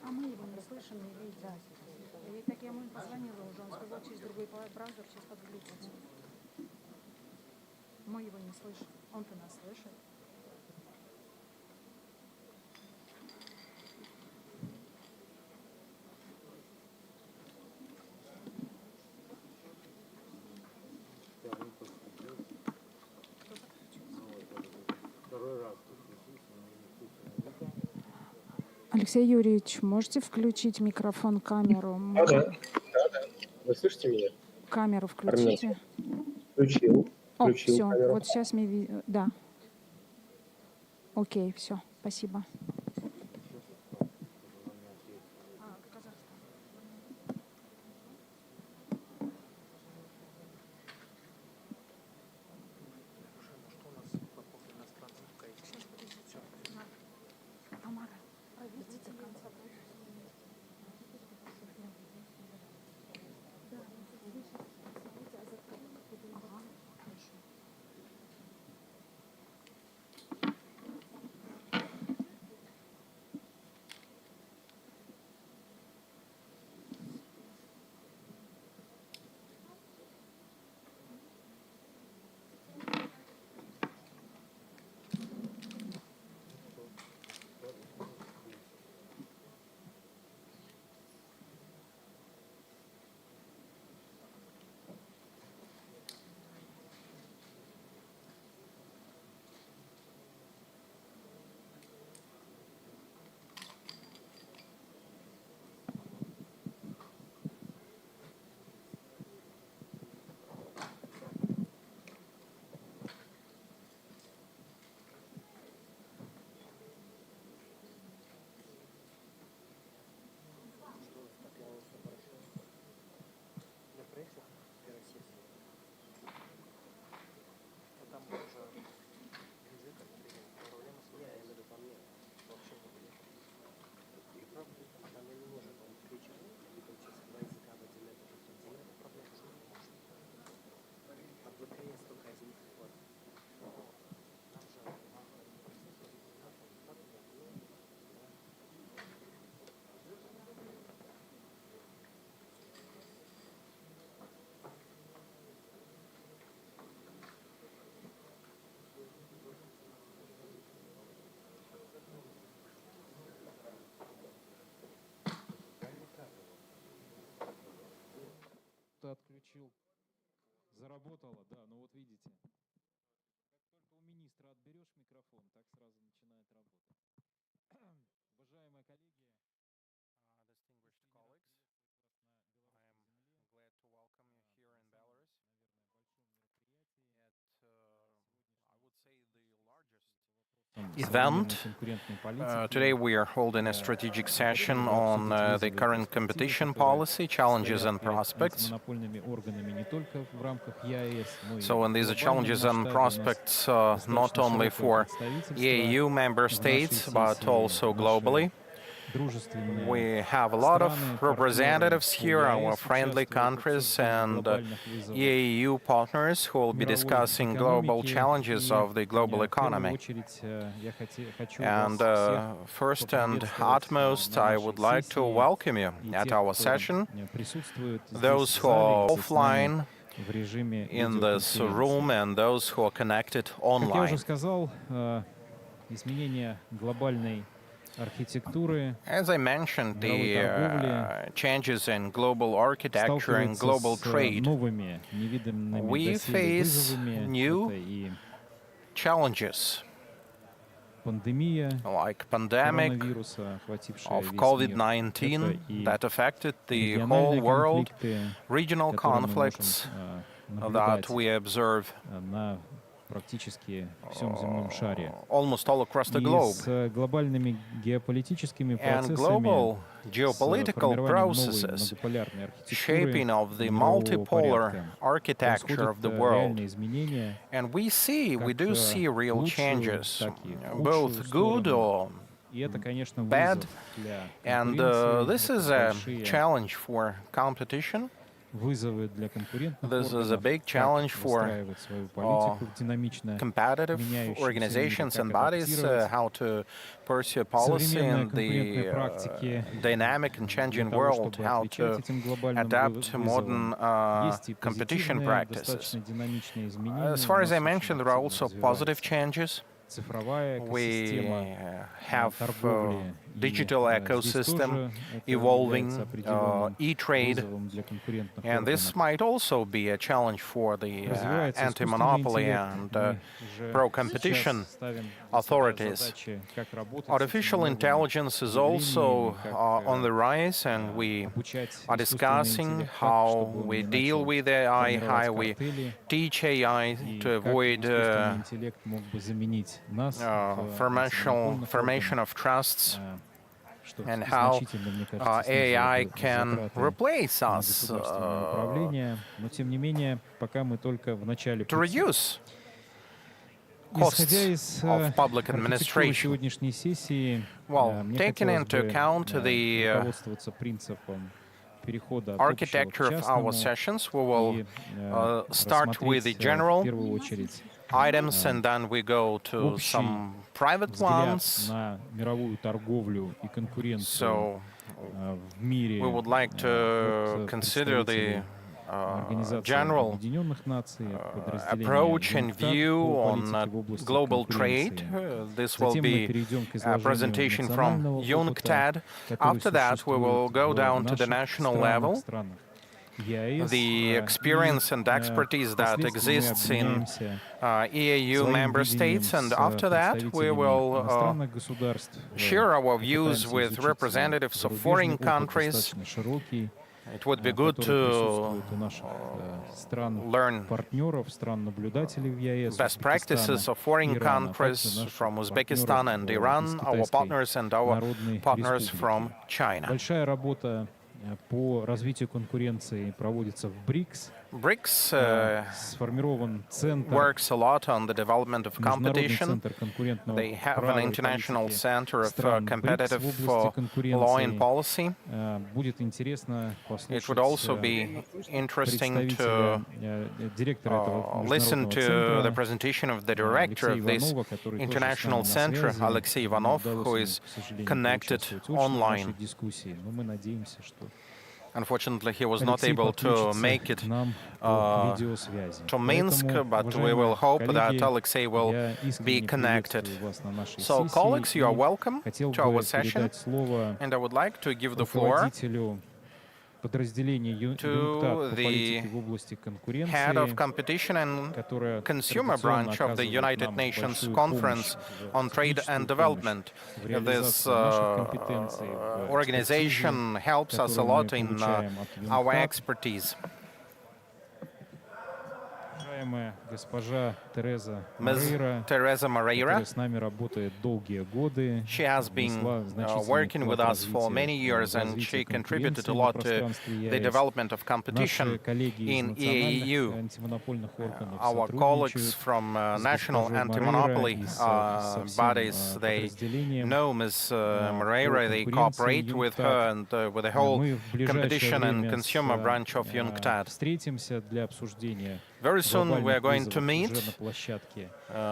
А мы его не слышим, не видим. И так я ему позвонила уже, он сказал, через другой браузер сейчас подключится. Мы его не слышим. Он-то нас слышит. Алексей Юрьевич, можете включить микрофон, камеру? Да. Вы слышите меня? Камеру включите. Включил. О, все, камеру. вот сейчас мне... Да. Окей, все, спасибо. Отключил. Заработало, да, ну вот видите. Как только у министра отберешь микрофон, так сразу начинает работать. Уважаемые коллеги, Distinguished colleagues, I am glad to welcome you here in Belarus at, I would say, the largest event. Today we are holding a strategic session on the current competition policy, challenges and prospects. So, and these are challenges and prospects not only for EU member states, but also globally. We have a lot of representatives here, our friendly countries and EU partners who will be discussing global challenges of the global economy. And first and utmost, I would like to welcome you at our session, those who are offline in this room and those who are connected online. As I mentioned, the changes in global architecture and global trade, we face new challenges like pandemic of COVID-19 that affected the whole world, regional conflicts that we observe almost all across the globe. And global geopolitical processes, shaping of the multipolar architecture of the world. And we do see real changes, both good or bad, and this is a challenge for competition. This is a big challenge for competitive organizations and bodies, how to pursue policy in the dynamic and changing world, how to adapt to modern competition practices. As far as I mentioned, there are also positive changes. We have digital ecosystem evolving, e-trade, and this might also be a challenge for the anti-monopoly and pro-competition authorities. Artificial intelligence is also on the rise, and we are discussing how we deal with AI, how we teach AI to avoid formation of trusts, and how AI can replace us to reduce costs of public administration. Well, taking into account the architecture of our sessions, we will start with the general items, and then we go to some private ones. So we would like to consider the general approach and view on global trade. This will be a presentation from UNCTAD. After that, we will go down to the national level, the experience and expertise that exists in EAU member states, and after that we will share our views with representatives of foreign countries. It would be good to learn best practices of foreign countries from Uzbekistan and Iran, our partners, and our partners from China. По развитию конкуренции проводится в БРИКС. BRICS works a lot on the development of competition. They have an international center of competitive law and policy. It would also be interesting to listen to the presentation of the director of this international center, Alexey Ivanov, who is connected online. Unfortunately, he was not able to make it to Minsk, but we will hope that Alexei will be connected. So, colleagues, you are welcome to our session, and I would like to give the floor to the head of competition and consumer branch of the United Nations Conference on Trade and Development. This organization helps us a lot in our expertise. Ms. Teresa Moreira, she has been working with us for many years, and she contributed a lot to the development of competition in EAU. Our colleagues from national anti-monopoly bodies, they know Ms. Moreira, they cooperate with her and with the whole competition and consumer branch of UNCTAD. Very soon we are going to meet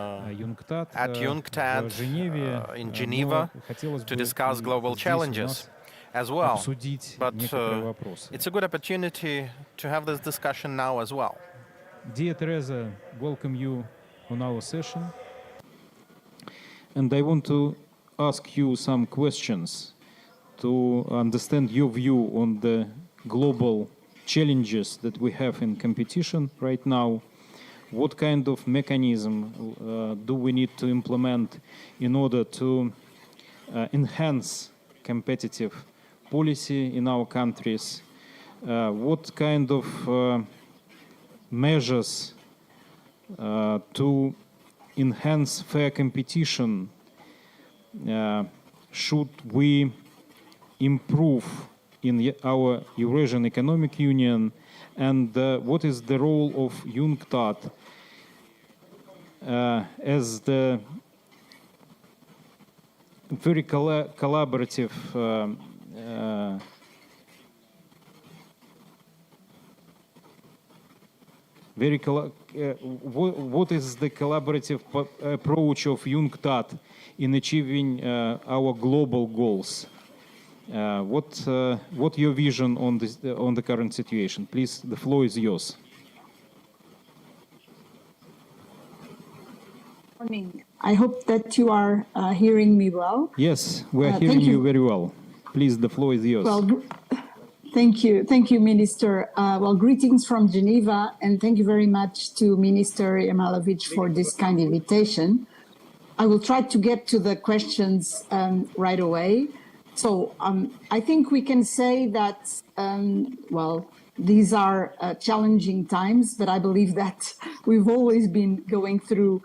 at UNCTAD in Geneva to discuss global challenges as well. But it's a good opportunity to have this discussion now as well. Dear Teresa, welcome you on our session. And I want to ask you some questions to understand your view on the global challenges that we have in competition right now. What kind of mechanism do we need to implement in order to enhance competitive policy in our countries? What kind of measures to enhance fair competition should we improve in our Eurasian Economic Union, and what is the role of UNCTAD as the very collaborative what is the collaborative approach of UNCTAD in achieving our global goals? What your vision on this on the current situation? Please, the floor is yours. Morning. I hope that you are hearing me well. Yes, we are hearing you very well. Please, the floor is yours. Well, thank you, Minister. Well, greetings from Geneva, and thank you very much to Minister Yamalovic for this kind invitation. I will try to get to the questions right away. So I think we can say that, well, these are challenging times, but I believe that we've always been going through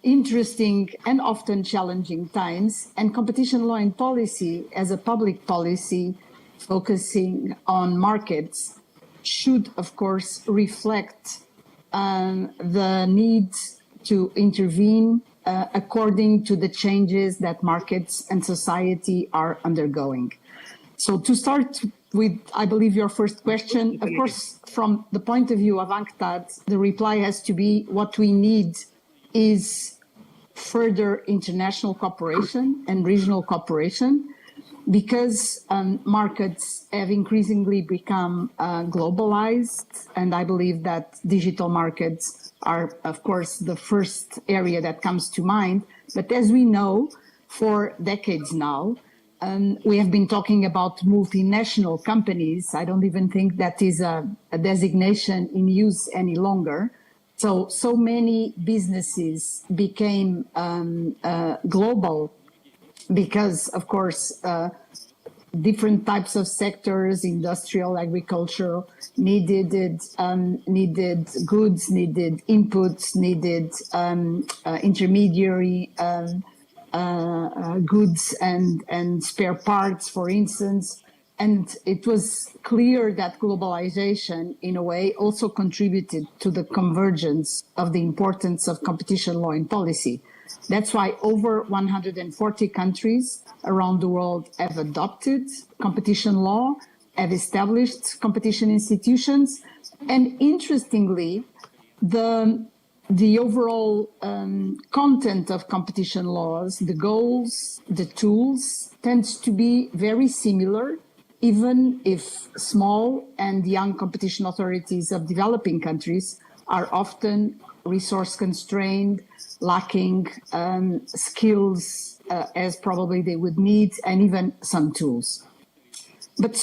interesting and often challenging times, and competition law and policy as a public policy focusing on markets should, of course, reflect the need to intervene according to the changes that markets and society are undergoing. So to start with, I believe, your first question, of course, from the point of view of UNCTAD, the reply has to be what we need is further international cooperation and regional cooperation, because markets have increasingly become globalized, and I believe that digital markets are, of course, the first area that comes to mind. But as we know, for decades now, we have been talking about multinational companies. I don't even think that is a designation in use any longer. So many businesses became global because, of course, different types of sectors, industrial, agricultural, needed goods, needed inputs, needed intermediary goods and spare parts, for instance. And it was clear that globalization, in a way, also contributed to the convergence of the importance of competition law and policy. That's why over 140 countries around the world have adopted competition law, have established competition institutions. And interestingly, the overall content of competition laws, the goals, the tools, tends to be very similar, even if small and young competition authorities of developing countries are often resource constrained, lacking skills as probably they would need, and even some tools. But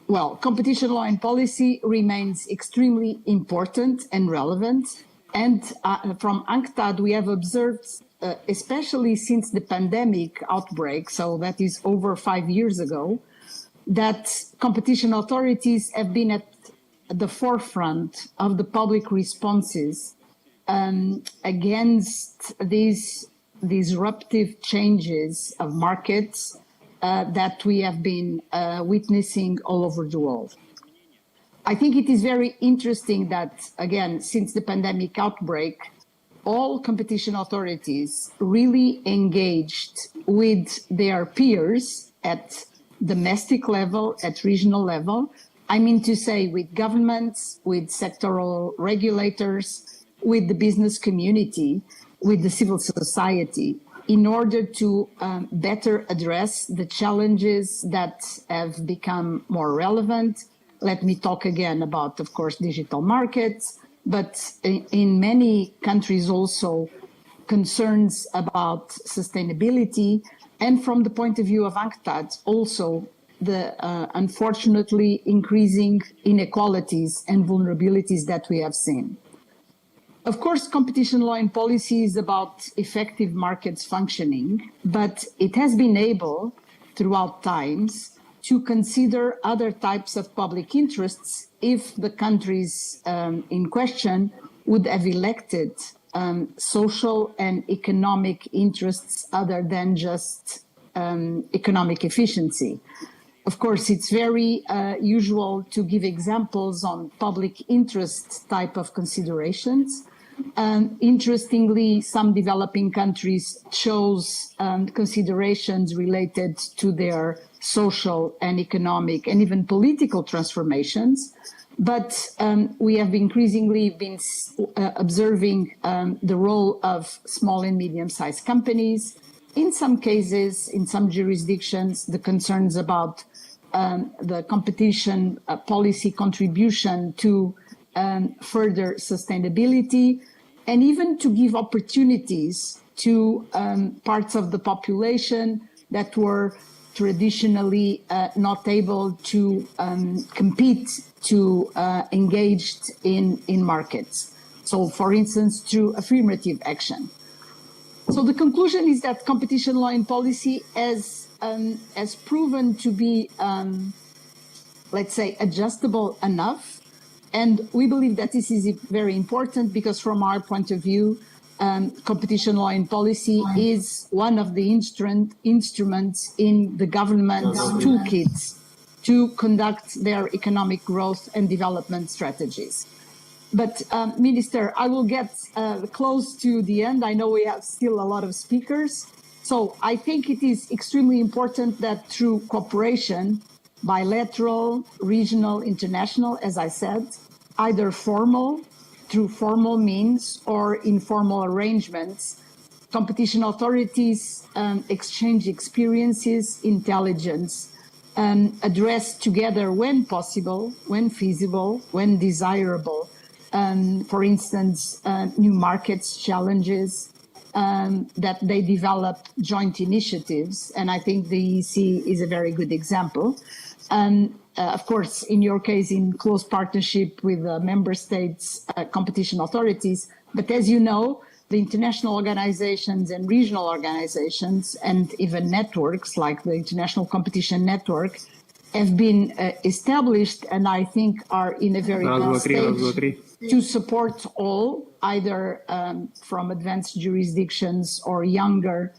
well, competition law and policy remains extremely important and relevant. And from UNCTAD, we have observed, especially since the pandemic outbreak, so that is over 5 years ago, that competition authorities have been at the forefront of the public responses against these disruptive changes of markets that we have been witnessing all over the world. I think it is very interesting that, again, since the pandemic outbreak, all competition authorities really engaged with their peers at domestic level, at regional level. I mean to say with governments, with sectoral regulators, with the business community, with the civil society, in order to better address the challenges that have become more relevant. Let me talk again about, of course, digital markets, but in many countries also concerns about sustainability. And from the point of view of UNCTAD, also the unfortunately increasing inequalities and vulnerabilities that we have seen. Of course, competition law and policy is about effective markets functioning, but it has been able throughout times to consider other types of public interests if the countries in question would have elected social and economic interests other than just economic efficiency. Of course, it's very usual to give examples on public interest type of considerations, Interestingly, some developing countries chose considerations related to their social and economic and even political transformations. But we have increasingly been observing the role of small and medium-sized companies. In some cases, in some jurisdictions, the concerns about the competition policy contribution to further sustainability, and even to give opportunities to parts of the population that were traditionally not able to compete, to engage in markets. So, for instance, through affirmative action. So the conclusion is that competition law and policy has proven to be, let's say, adjustable enough. And we believe that this is very important because from our point of view, competition law and policy is one of the instruments in the government's toolkits to conduct their economic growth and development strategies. But Minister, I will get close to the end. I know we have still a lot of speakers. So I think it is extremely important that through cooperation, bilateral, regional, international, as I said, either through formal means or informal arrangements, competition authorities exchange experiences, intelligence, address together when possible, when feasible, when desirable, for instance, new markets challenges, that they develop joint initiatives. And I think the EEC is a very good example. Of course, in your case, in close partnership with member states' competition authorities. But as you know, the international organizations and regional organizations and even networks like the International Competition Network have been established and I think are in a very good stage to support all, either from advanced jurisdictions or younger,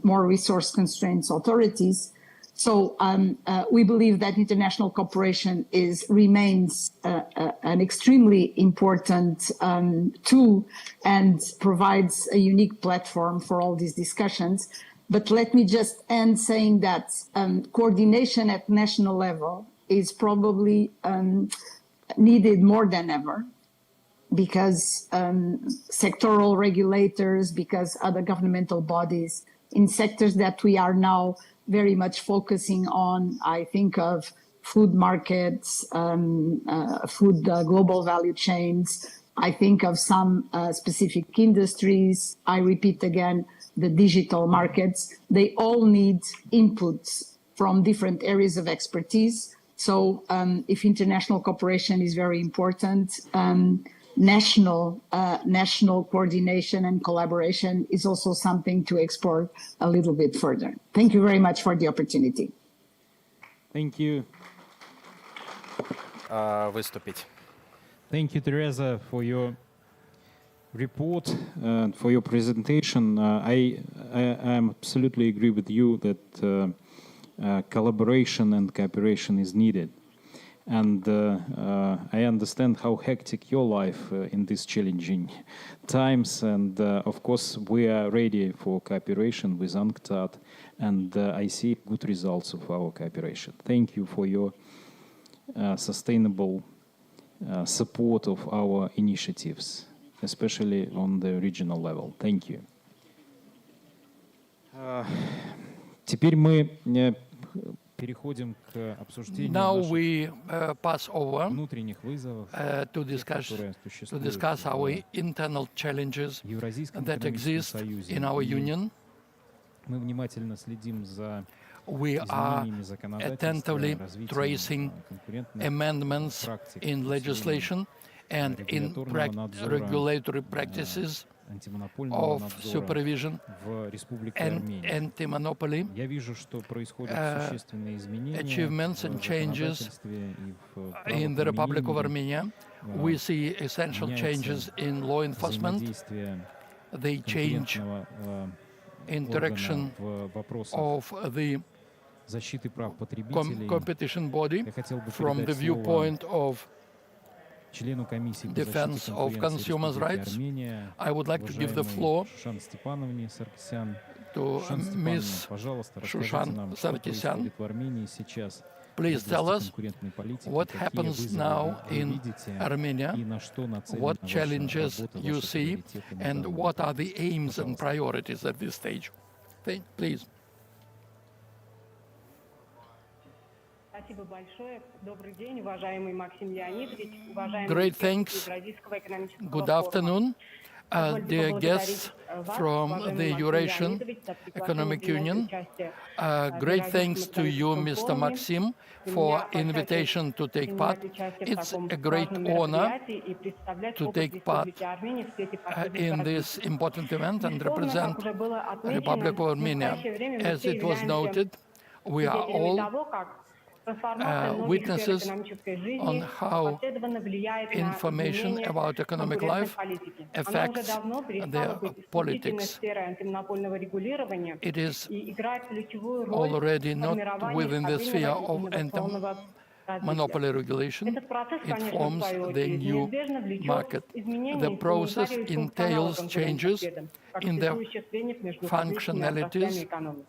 more resource-constrained authorities. So we believe that international cooperation remains an extremely important tool and provides a unique platform for all these discussions. But let me just end saying that coordination at national level is probably needed more than ever, because sectoral regulators, because other governmental bodies in sectors that we are now very much focusing on, I think of food markets, food global value chains, I think of some specific industries, I repeat again, the digital markets, they all need inputs from different areas of expertise. So if international cooperation is very important, national coordination and collaboration is also something to explore a little bit further. Thank you very much for the opportunity. Thank you. Выступить. Thank you, Teresa, for your report and for your presentation. I absolutely agree with you that collaboration and cooperation is needed. And I understand how hectic your life in these challenging times. And of course, we are ready for cooperation with UNCTAD. And I see good results of our cooperation. Thank you for your sustainable support of our initiatives, especially on the regional level. Thank you. Теперь мы переходим к обсуждению наших pass over внутренних вызовов, to которые существуют discuss our в internal challenges Евразийском that экономическом exist союзе. in our И union. мы внимательно следим за We are изменениями законодательства, attentively развитием tracing конкурентных amendments практик, in legislation and in регуляторного надзора, regulatory practices антимонопольного of надзора supervision в Республике and Армения. anti-monopoly Я вижу, что происходят существенные изменения achievements and в changes законодательстве и в in the Republic of правоприменении, Armenia. We see essential changes in law enforcement. взаимодействие They change конкурентного interaction органа в вопросах of the защиты прав потребителей. competition body Я хотел бы from the передать слово viewpoint of члену комиссии по Defense защите of конкуренции Consumers' Республики Rights. Армения, I would like to give the уважаемой floor Шушан Степановне Саркисян. to Шушан Степановна, Ms. пожалуйста, расскажите Shushan нам, что Sarkisyan. происходит в Армении сейчас в Please tell области us конкурентной политики, what какие happens вызовы now вы in видите Armenia, и на что нацелена what ваша challenges работа, you ваши see, приоритеты на and данный what этап. are the aims and Пожалуйста. priorities at this stage. Please. Спасибо большое. Добрый день, уважаемый Максим Леонидович, уважаемые Great участники thanks. Евразийского экономического Good форума. afternoon, Позвольте dear поблагодарить guests вас, from уважаемый the Максим Eurasian Леонидович, за приглашение Economic принять Union. участие Great в thanks to you, Евразийском Mr. форуме. Maxim, Для for меня большая invitation честь to take принимать part. участие в It's таком a great важном honor мероприятии и представлять to опыт take part Республики Армения в свете последних in событий. this important event and Бесспорно, represent как уже было отмечено, Republic of в Armenia. настоящее время мы As все it was являемся noted, we are свидетелями all того, как трансформация многих сфер witnesses экономической on жизни how последовательно влияет на information изменение about economic конкурентной life политики. Она уже affects давно перестала the быть исключительной politics. сферой антимонопольного регулирования It is и играет ключевую роль already в not формировании within the sphere стабильного of и инновационного развития. monopoly regulation. Этот процесс, It конечно, в forms свою the очередь, new неизбежно влечет market. изменения The process инструментария и entails функционала changes конкурентных как in the существующих звеньев между различными отраслями functionalities. экономики.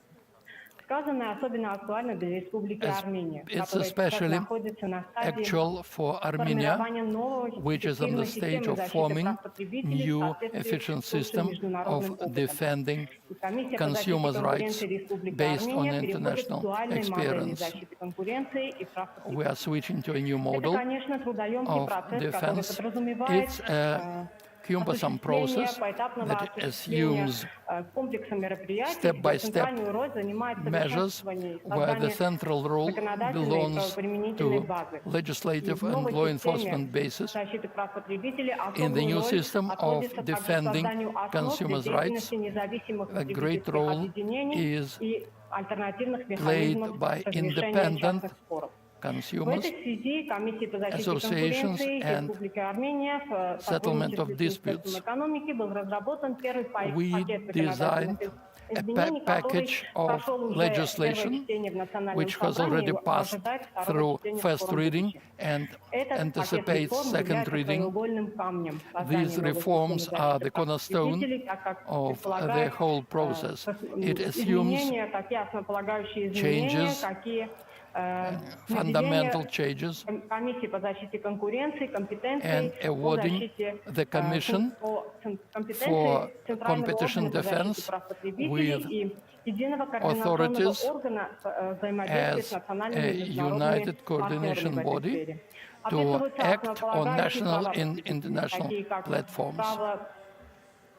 Сказанное особенно актуально для Республики Армения, It's которая сейчас especially находится на стадии actual for Armenia, формирования новой which is on the эффективной stage системы of защиты forming прав потребителей в new соответствии efficient с лучшим system международным of опытом. defending И Комиссия по защите consumers' rights конкуренции Республики based on Армения переходит к international дуальной модели experience. защиты конкуренции и прав We are потребителей. switching to a new Это, model конечно, трудоемкий of процесс, который defense. подразумевает It's a cumbersome осуществление process поэтапного that осуществления assumes комплекса мероприятий, step-by-step где центральную роль занимает measures совершенствование и where the создание central role законодательной и belongs правоприменительной to базы. legislative В and новой law системе enforcement basis. защиты прав потребителей In the особую new роль system of отводится также defending созданию основ для consumers' rights, деятельности независимых a great потребительских role объединений is и альтернативных played механизмов by разрешения independent частных споров. В consumers, этой связи Комиссия по защите associations конкуренции and Республики Армения в settlement of сотрудничестве с disputes. Министерством экономики был разработан первый We пакет designed законодательных a изменений, который package of прошел уже первое legislation чтение в Национальном which has собрании already и passed ожидает второго through чтения в first скором reading будущем. and Этот пакет anticipates реформ second является reading. краеугольным камнем These создания новой reforms системы are защиты the прав cornerstone потребителей, так как of the предполагает whole process. It assumes изменения, такие основополагающие изменения, changes, какие fundamental changes, Комиссии по защите конкуренции, компетенции and по awarding защите the Commission for competition defense with и единого координационного authorities органа взаимодействия с as национальными a и международными united coordination партнерами в этой body сфере. to Описываются act on основополагающие national права and потребителей, international такие как platforms. право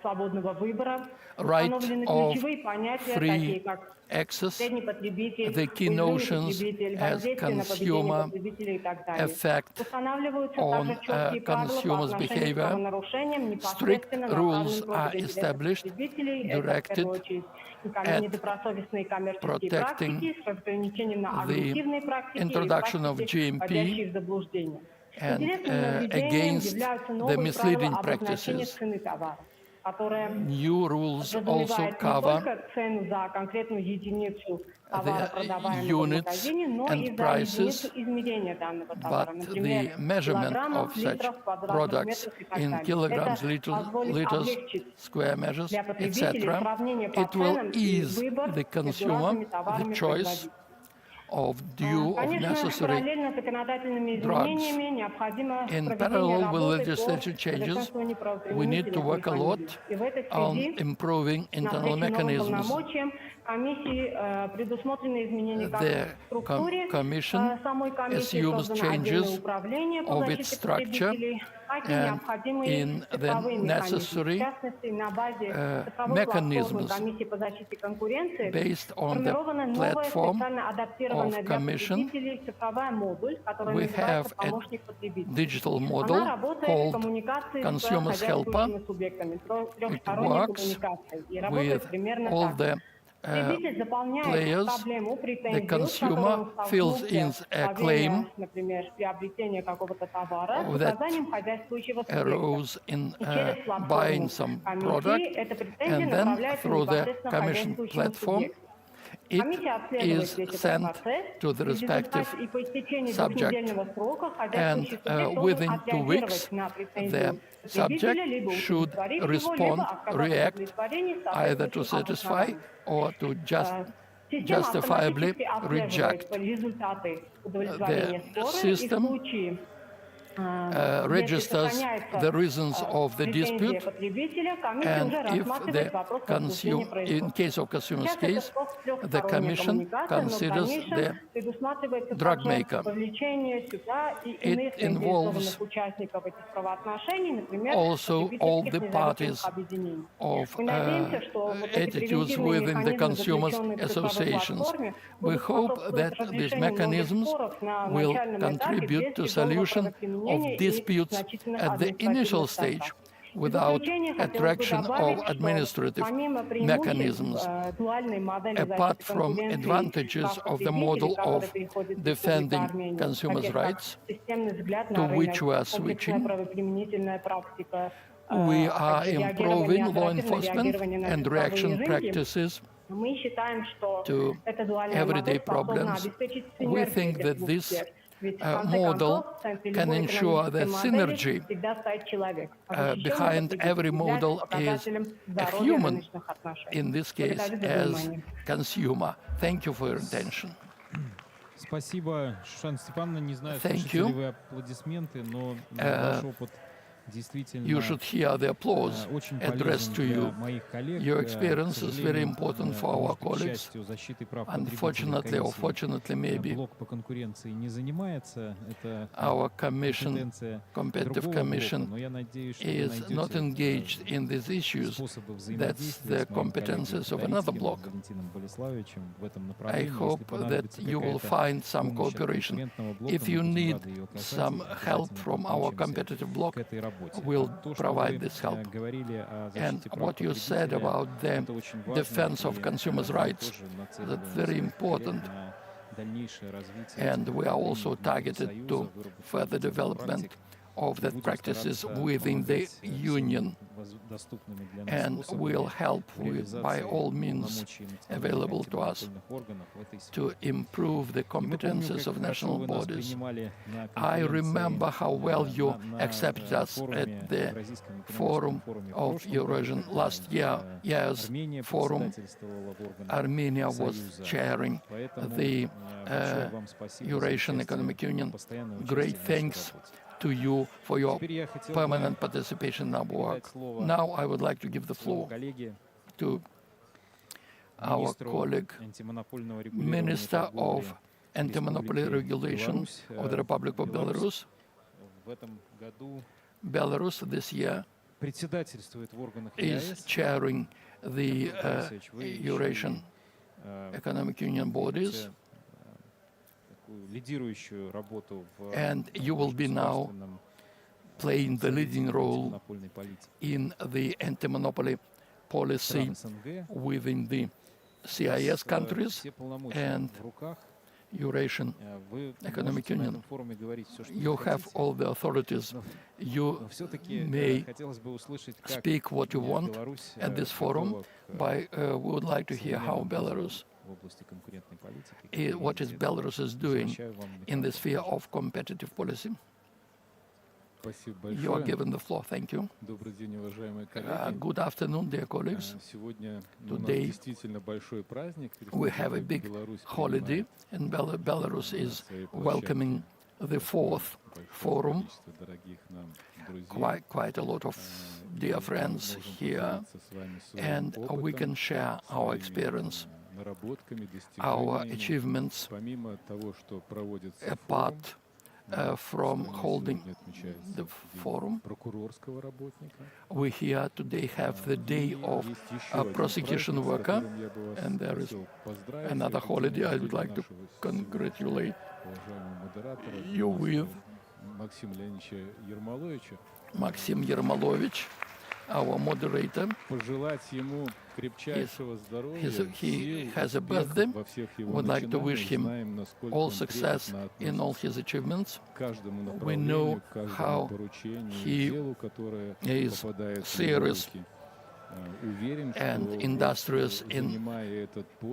свободного выбора, Right установлены of ключевые понятия, free такие как access, средний потребитель, the key уязвимый notions потребитель, as воздействие на поведение consumer потребителей и так далее. effect Устанавливаются on также четкие правила по consumers' отношению к behavior. правонарушениям, Strict непосредственно rules направленным are против интересов established, потребителей. Это, в directed первую очередь, недобросовестные коммерческие protecting практики с разграничением на the агрессивные практики и introduction of практики, GMP вводящие в заблуждение. and Интересным наблюдением against являются the новые misleading правила обозначения practices. цены товара, которая New rules also подразумевает не cover только цену за конкретную единицу товара, the продаваемого в units магазине, но and и за prices, единицу измерения данного товара, but например, the measurement килограммов, of such литров, квадратных products метров и так in далее. kilograms, Это позволит liters, облегчить square measures, для потребителей etc. сравнение по It will ценам и ease выбор the между consumer разными the товарами choice производителей. of due of Конечно, necessary параллельно с законодательными drugs. изменениями необходимо In проведение parallel with работы legislative по changes, совершенствованию we need to правоприменительных work a lot механизмов. И в этой on связи improving на internal встрече новым mechanisms. полномочиям комиссии предусмотрены изменения как The в структуре Commission самой комиссии, assumes создано отдельное changes управление по of its защите structure потребителей, так и and необходимые in the цифровые механизмы. necessary В частности, на базе цифровой платформы mechanisms комиссии по защите конкуренции based on the сформирована новая platform специально адаптированная of для Commission. потребителей цифровая модуль, которая We называется have a «Помощник потребителя». digital Она model работает в called коммуникации с Consumers Helper. хозяйствующими субъектами, трехсторонней works коммуникации, и работает with примерно all так. the Потребитель заполняет players. проблему, The претензию, consumer с которой fills он in столкнулся a во claim время, например, приобретения какого-то товара, с that указанием хозяйствующего субъекта. arose in И через платформу buying some комиссии product, эта претензия and then направляется through the непосредственно Commission хозяйствующему platform, субъекту. it Комиссия обследует is весь этот sent процесс, to the и в результате respective и по истечении subject, двухнедельного срока and хозяйствующий субъект должен within 2 отреагировать weeks, на the претензию subject потребителя, либо should удовлетворить его, либо respond, отказать в react, удовлетворении с either to соответствующим satisfy обоснованием. or to Система justifiably автоматически отслеживает reject. результаты The удовлетворения спора, и в system случае, если registers сохраняется the reasons of the претензия dispute, потребителя, комиссия and уже if рассматривает the вопрос возбуждения in производства. case of consumer's Сейчас это case, способ the трехсторонней Commission коммуникации, но в considers дальнейшем the предусматривается drug также maker. вовлечение сюда и It иных involves заинтересованных участников этих правоотношений, например, also all потребительских the parties независимых объединений. of Мы надеемся, что вот эти attitudes превентивные within the механизмы, consumers заключенные в цифровой associations. платформе, We будут hope способствовать that these разрешению многих mechanisms споров на will начальном этапе contribute без to тяжелого solution правоприменения of и disputes значительных at the initial административных stage тратах. В without заключение хотелось бы attraction добавить, of что administrative помимо преимуществ mechanisms, дуальной модели apart защиты from конкуренции advantages прав of the потребителей, model который of переходит в defending Республику Армению, consumers' таких как rights, системный взгляд to на which рынок, we are комплексная switching, правоприменительная практика, we а are также реагирование, improving law оперативное enforcement реагирование на and цифровые reaction рынки. practices Мы считаем, что to эта дуальная everyday модель способна problems. обеспечить We синергию think этих that двух this сфер. Ведь в конце model концов, в центре can любой ensure the экономической модели synergy всегда стоит человек, а защищенный behind потребитель every является model is показателем a здоровья human, рыночных отношений. in this case Благодарю за as внимание. consumer. Thank you for your attention. Спасибо, Шушан Степановна. Не знаю, Thank слышите you. ли вы аплодисменты, но ваш опыт действительно You should hear the applause очень addressed полезен to для you. моих коллег. Your К experience is very сожалению, important for our может быть, colleagues. частью защиты прав потребителей Unfortunately or комиссии fortunately, maybe блок по конкуренции не занимается. Это our commission, компетенция competitive другого блока, commission, но я надеюсь, что вы is not найдете engaged in these issues. способы That's взаимодействия the с моим коллегой competences of another Федорицким, block. Валентином Болеславовичем в этом I направлении. Если hope that понадобится you will какая-то find some помощь от cooperation. конкурентного блока, If мы you будем need рады ее оказать и some help обязательно from our подключимся competitive block, к этой работе. we'll То, что provide вы this help. говорили о And защите прав what you said потребителя, about the это очень важно, defense of и consumers' мы rights, тоже that's very нацеливаем important. на дальнейшее развитие And этих we are направлений also внутри targeted Союза, to выработку further этих development практик. of that Будем practices стараться within the помогать всеми union, доступными для нас and способами will help в with, by реализации all means полномочий available to us национальных органов в этой to сфере. improve the И мы помним, competences как of хорошо national вы нас bodies. принимали на I remember how well you на accepted us форуме, at the Евразийском экономическом forum форуме в of прошлом Eurasian году. last year's Армения forum. председательствовала в органах Armenia was Союза. chairing Поэтому the большое вам спасибо за Eurasian участие, Economic Union. постоянное Great участие в нашей thanks работе. to you for your Теперь я хотел бы permanent participation in our work. передать слово Now I would like to give the своему floor коллеге, to our министру colleague, антимонопольного регулирования Minister торговли of Anti-Monopoly Республики Regulation Беларусь, of the Republic of Belarus. в этом году Belarus this year председательствует в органах is ЕАЭС. chairing the Борисович, вы еще Eurasian и, Economic Union bodies, такую лидирующую работу в and you will be now государственном playing the leading role антимонопольной политике in the anti-monopoly policy стран СНГ. within the CIS countries Все полномочия and в руках. Eurasian Вы Economic можете на Union. этом форуме говорить все, что You вы have хотите. all the authorities. Но You все-таки may хотелось бы услышать, как speak what you want Беларусь at this forum. готова к We would like to hear how современным Belarus, вызовам в области конкурентной политики. what is Belarus is doing Возвращаю вам in the микрофон. sphere of competitive policy. Спасибо You are большое. given the floor. Thank you. Добрый день, уважаемые коллеги. Good afternoon, dear colleagues. Сегодня у нас Today действительно большой праздник. We have a big holiday, and Belarus is welcoming the fourth forum. Quite a lot of dear friends here, and we can share our experience, our achievements, Помимо того, что проводится apart from holding the forum. прокурорского работника. We here today have the day of Есть еще a один prosecution праздник, с worker, которым я бы вас and there is хотел поздравить. another Я хотел holiday I would бы like to нашего congratulate уважаемого модератора you with Максима Леонидовича Ермоловича. Maxim Yermolovich, our moderator. Пожелать ему крепчайшего здоровья, He сил, has a успехов birthday. во всех его Would like to wish начинаниях. him Знаем, насколько all он success трепетно in all относится his achievements. к каждому We направлению, know к каждому how поручению, he делу, которое is попадает в его serious руки. and industrious in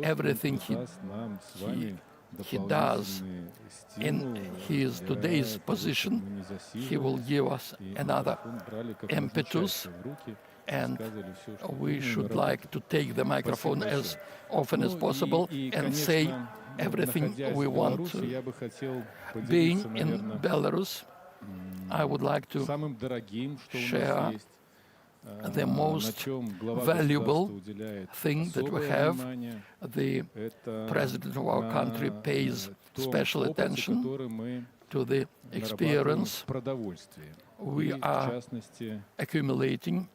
everything he does in his today's position. He will give us another impetus, and we should like to take the microphone as often as possible and say everything we want to. Being in Belarus, I would like to share the most valuable thing that we have. The president of our country pays special attention to the experience we are accumulating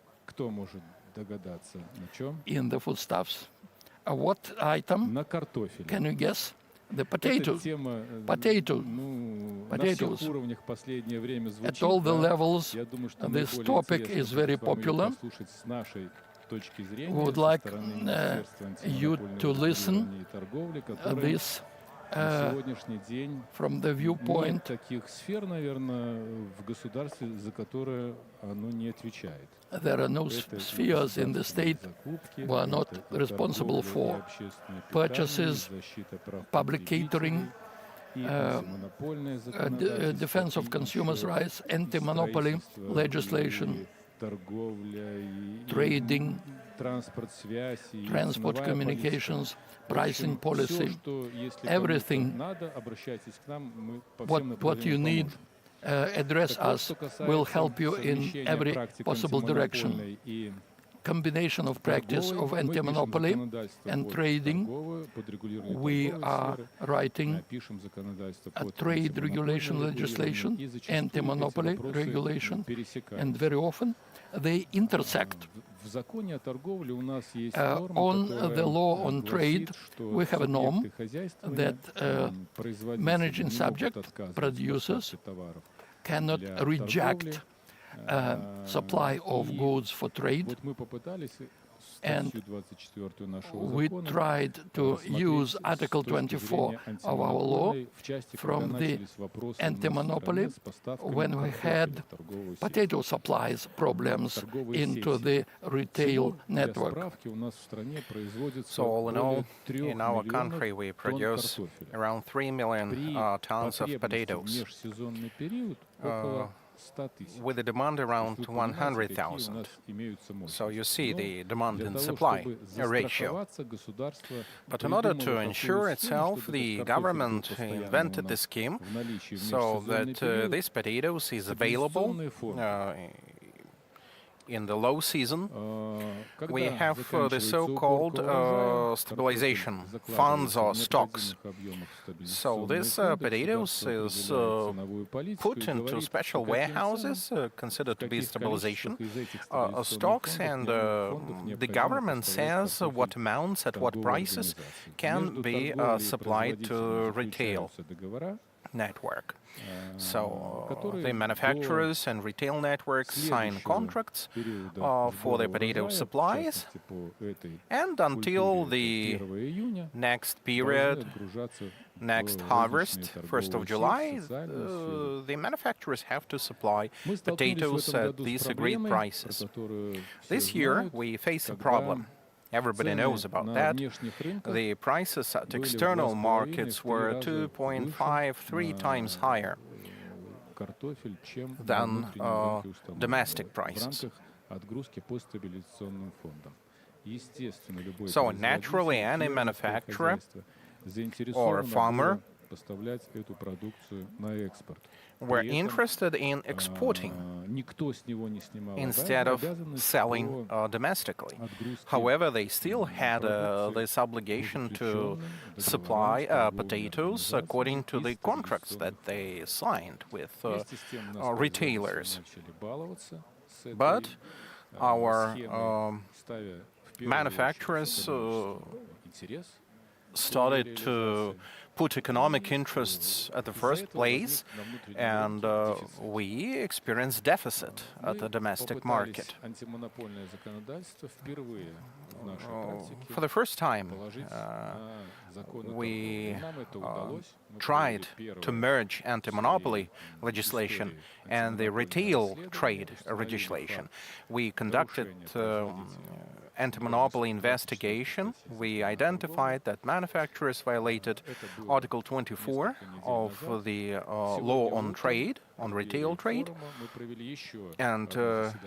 in the foodstuffs. What item? Can you guess? The potatoes. Potatoes. At all the levels, this topic is very popular. We would like you to listen this from the viewpoint. There are no spheres in the state who are not responsible for purchases, public catering, defense of consumers' rights, anti-monopoly legislation, trading, transport communications, pricing policy, everything. What you need, address us. We'll help you in every possible direction. Combination of practice of anti-monopoly and trading. We are writing a trade regulation legislation, anti-monopoly regulation, and very often they intersect. On the law on trade, we have a norm that managing subject, producers, cannot reject supply of goods for trade, and we tried to use Article 24 of our law from the anti-monopoly when we had potato supplies problems into the retail network. So all in all, in our country we produce around 3 million tons of potatoes, with a demand around 100,000. So you see the demand and supply ratio. But in order to ensure itself, the government invented the scheme so that these potatoes is available in the low season. We have the so-called stabilization funds or stocks. So this potatoes is put into special warehouses considered to be stabilization stocks, and the government says what amounts at what prices can be supplied to retail network. So the manufacturers and retail networks sign contracts for the potato supplies, and until the next period, next harvest, 1st of July, the manufacturers have to supply potatoes at these agreed prices. This year we face a problem. Everybody knows about that. The prices at external markets were 2.5–3 times higher than domestic prices. So naturally, any manufacturer or a farmer were interested in exporting instead of selling domestically. However, they still had this obligation to supply potatoes according to the contracts that they signed with retailers. But our manufacturers started to put economic interests at the first place, and we experience deficit at the domestic market. For the first time, we tried to merge anti-monopoly legislation and the retail trade legislation. We conducted anti-monopoly investigation. We identified that manufacturers violated Article 24 of the law on trade, on retail trade. And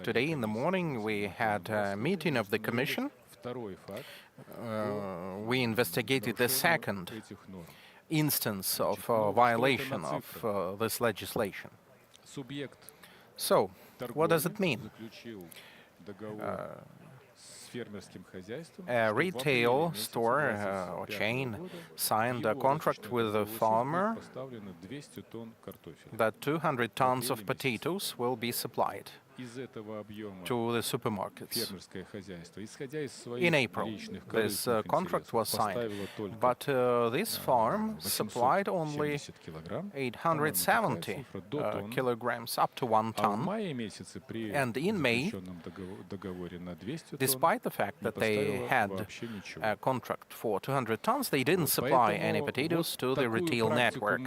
today in the morning we had a meeting of the Commission. We investigated the second instance of violation of this legislation. So, what does it mean? A retail store or chain signed a contract with a farmer that 200 tons of potatoes will be supplied to the supermarkets. In April, this contract was signed, but this farm supplied only 870 kilograms, up to 1 ton. And in May, despite the fact that they had a contract for 200 tons, they didn't supply any potatoes to the retail network.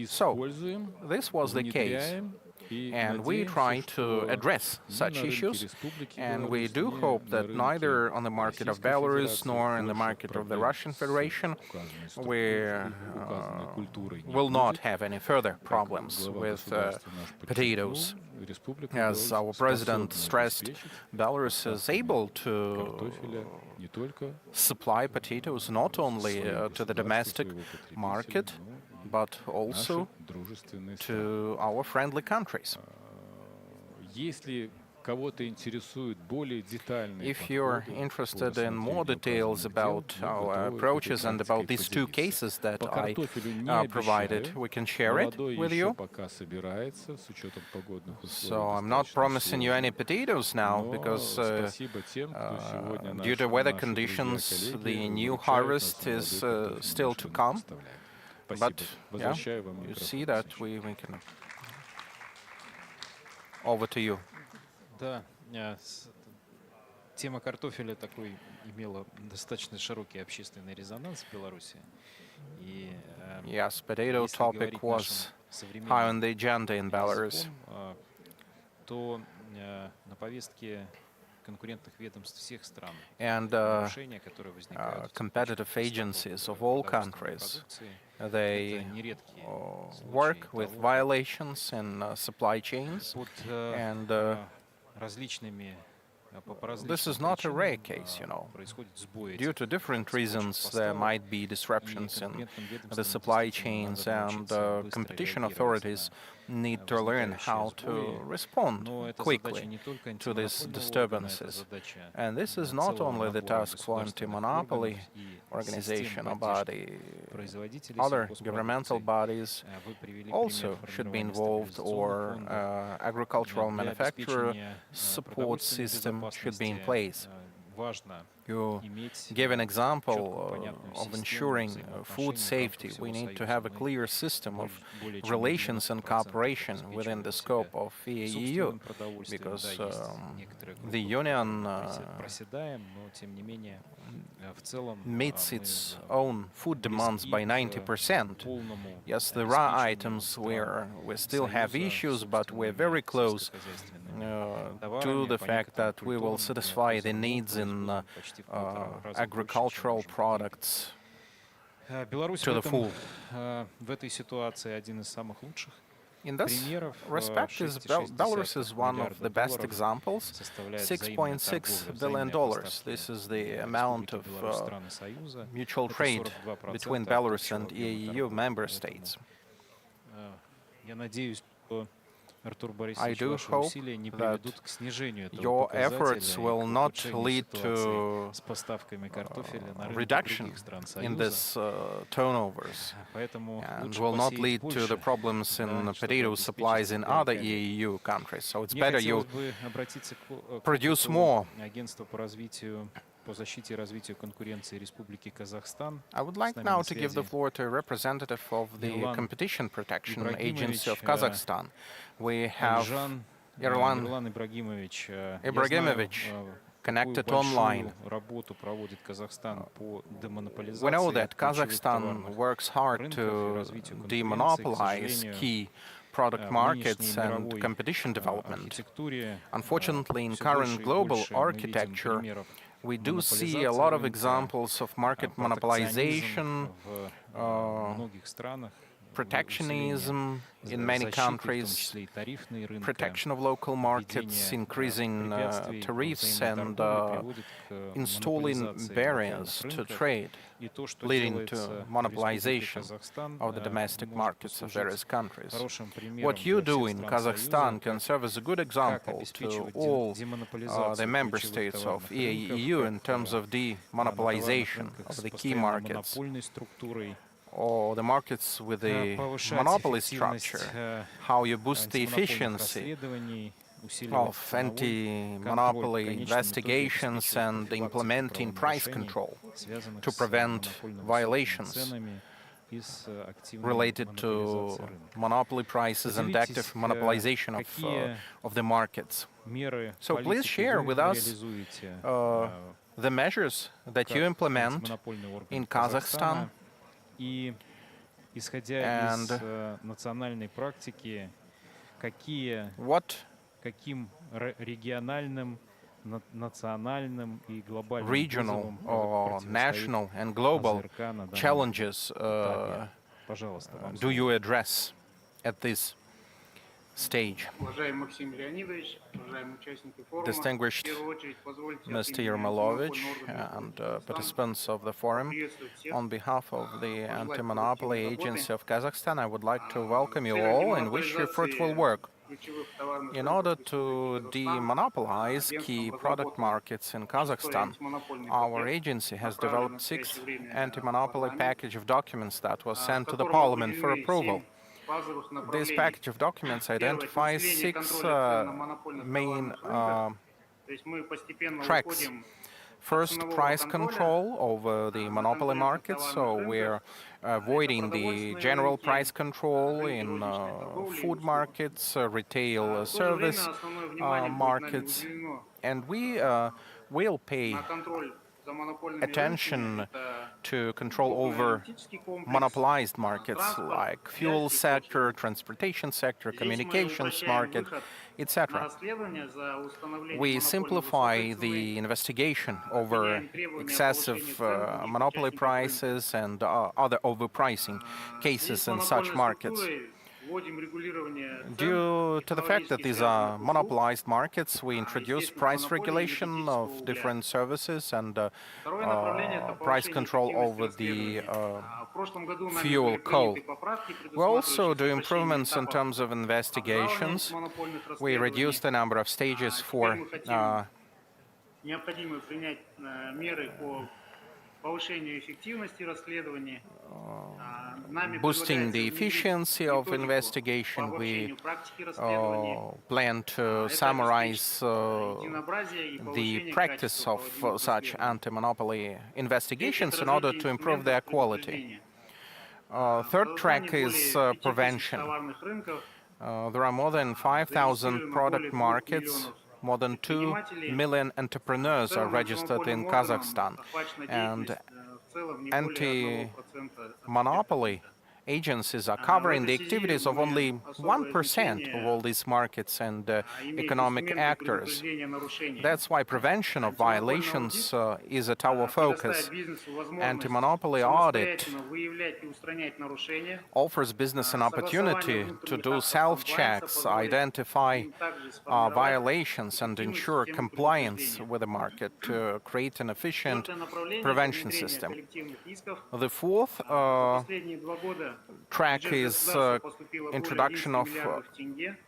So, this was the case. And we try to address such issues, and we do hope that neither on the market of Belarus nor in the market of the Russian Federation we will not have any further problems with potatoes. As our president stressed, Belarus is able to supply potatoes not only to the domestic market, but also to our friendly countries. If you're interested in more details about our approaches and about these two cases that I provided, we can share it with you. So I'm not promising you any potatoes now, because due to weather conditions, the new harvest is still to come. But yeah, you see that we can. Over to you. Да, тема картофеля такой имела достаточно широкий общественный резонанс в Беларуси. Yes, potato topic was high on the agenda in Belarus. То на повестке конкурентных ведомств всех стран and competitive agencies of all countries, they work with violations in supply chains, and this is not a rare case, you know. Due to different reasons, there might be disruptions in the supply chains, and competition authorities need to learn how to respond quickly to these disturbances. And this is not only the task for anti-monopoly organization or body. Other governmental bodies also should be involved, or agricultural manufacturer support system should be in place. You give an example of ensuring food safety. We need to have a clear system of relations and cooperation within the scope of the EU, because the Union meets its own food demands by 90%. Yes, there are items where we still have issues, but we're very close to the fact that we will satisfy the needs in agricultural products to the full. In this respect, Belarus is one of the best examples. $6.6 billion. This is the amount of mutual trade between Belarus and EU member states. I do hope that your efforts will not lead to reduction in this turnovers, and will not lead to the problems in potato supplies in other EU countries. So it's better you produce more. по защите и развитию конкуренции Республики Казахстан. I would like now to give the floor to a representative of the Competition Protection Agency of Kazakhstan. We have Irlan Ibrahimovic connected online. We know that Kazakhstan works hard to demonopolize key product markets and competition development. Unfortunately, in current global architecture, we do see a lot of examples of market monopolization, protectionism in many countries, protection of local markets, increasing tariffs and installing barriers to trade, leading to monopolization of the domestic markets of various countries. What you do in Kazakhstan can serve as a good example to all the member states of EAEU in terms of demonopolization of the key markets, or the markets with the monopoly structure, how you boost the efficiency of anti-monopoly investigations and implementing price control to prevent violations related to monopoly prices and active monopolization of the markets. So please share with us the measures that you implement in Kazakhstan. И исходя из национальной практики, каким региональным, национальным и глобальным regional or national and global challenges do you address at this stage? Distinguished Mr. Yermolovich and participants of the forum, on behalf of the Anti-Monopoly Agency of Kazakhstan, I would like to welcome you all and wish you fruitful work. In order to demonopolize key product markets in Kazakhstan, our agency has developed 6 anti-monopoly package of documents that was sent to the Parliament for approval. This package of documents identifies 6 main tracks. First, price control over the monopoly markets, so we're avoiding the general price control in food markets, retail service markets, and we will pay attention to control over monopolized markets like fuel sector, transportation sector, communications market, etc. We simplify the investigation over excessive monopoly prices and other overpricing cases in such markets. Due to the fact that these are monopolized markets, we introduce price regulation of different services and price control over the fuel coal. We also do improvements in terms of investigations. We reduce the number of stages for boosting the efficiency of investigation. We plan to summarize the practice of such anti-monopoly investigations in order to improve their quality. Third track is prevention. There are more than 5,000 product markets. More than 2 million entrepreneurs are registered in Kazakhstan, and anti-monopoly agencies are covering the activities of only 1% of all these markets and economic actors. That's why prevention of violations is at our focus. Anti-monopoly audit offers business an opportunity to do self-checks, identify violations, and ensure compliance with the market to create an efficient prevention system. The fourth track is introduction of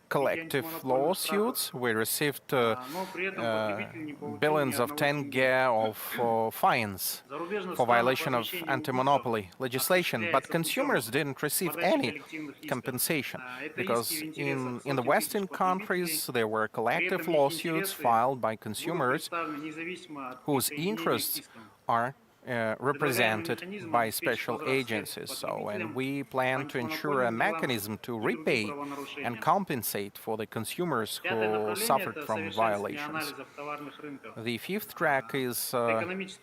collective lawsuits. We received billions of tenge of fines for violation of anti-monopoly legislation, but consumers didn't receive any compensation because in the Western countries there were collective lawsuits filed by consumers whose interests are represented by special agencies. So, and we plan to ensure a mechanism to repay and compensate for the consumers who suffered from violations. The fifth track is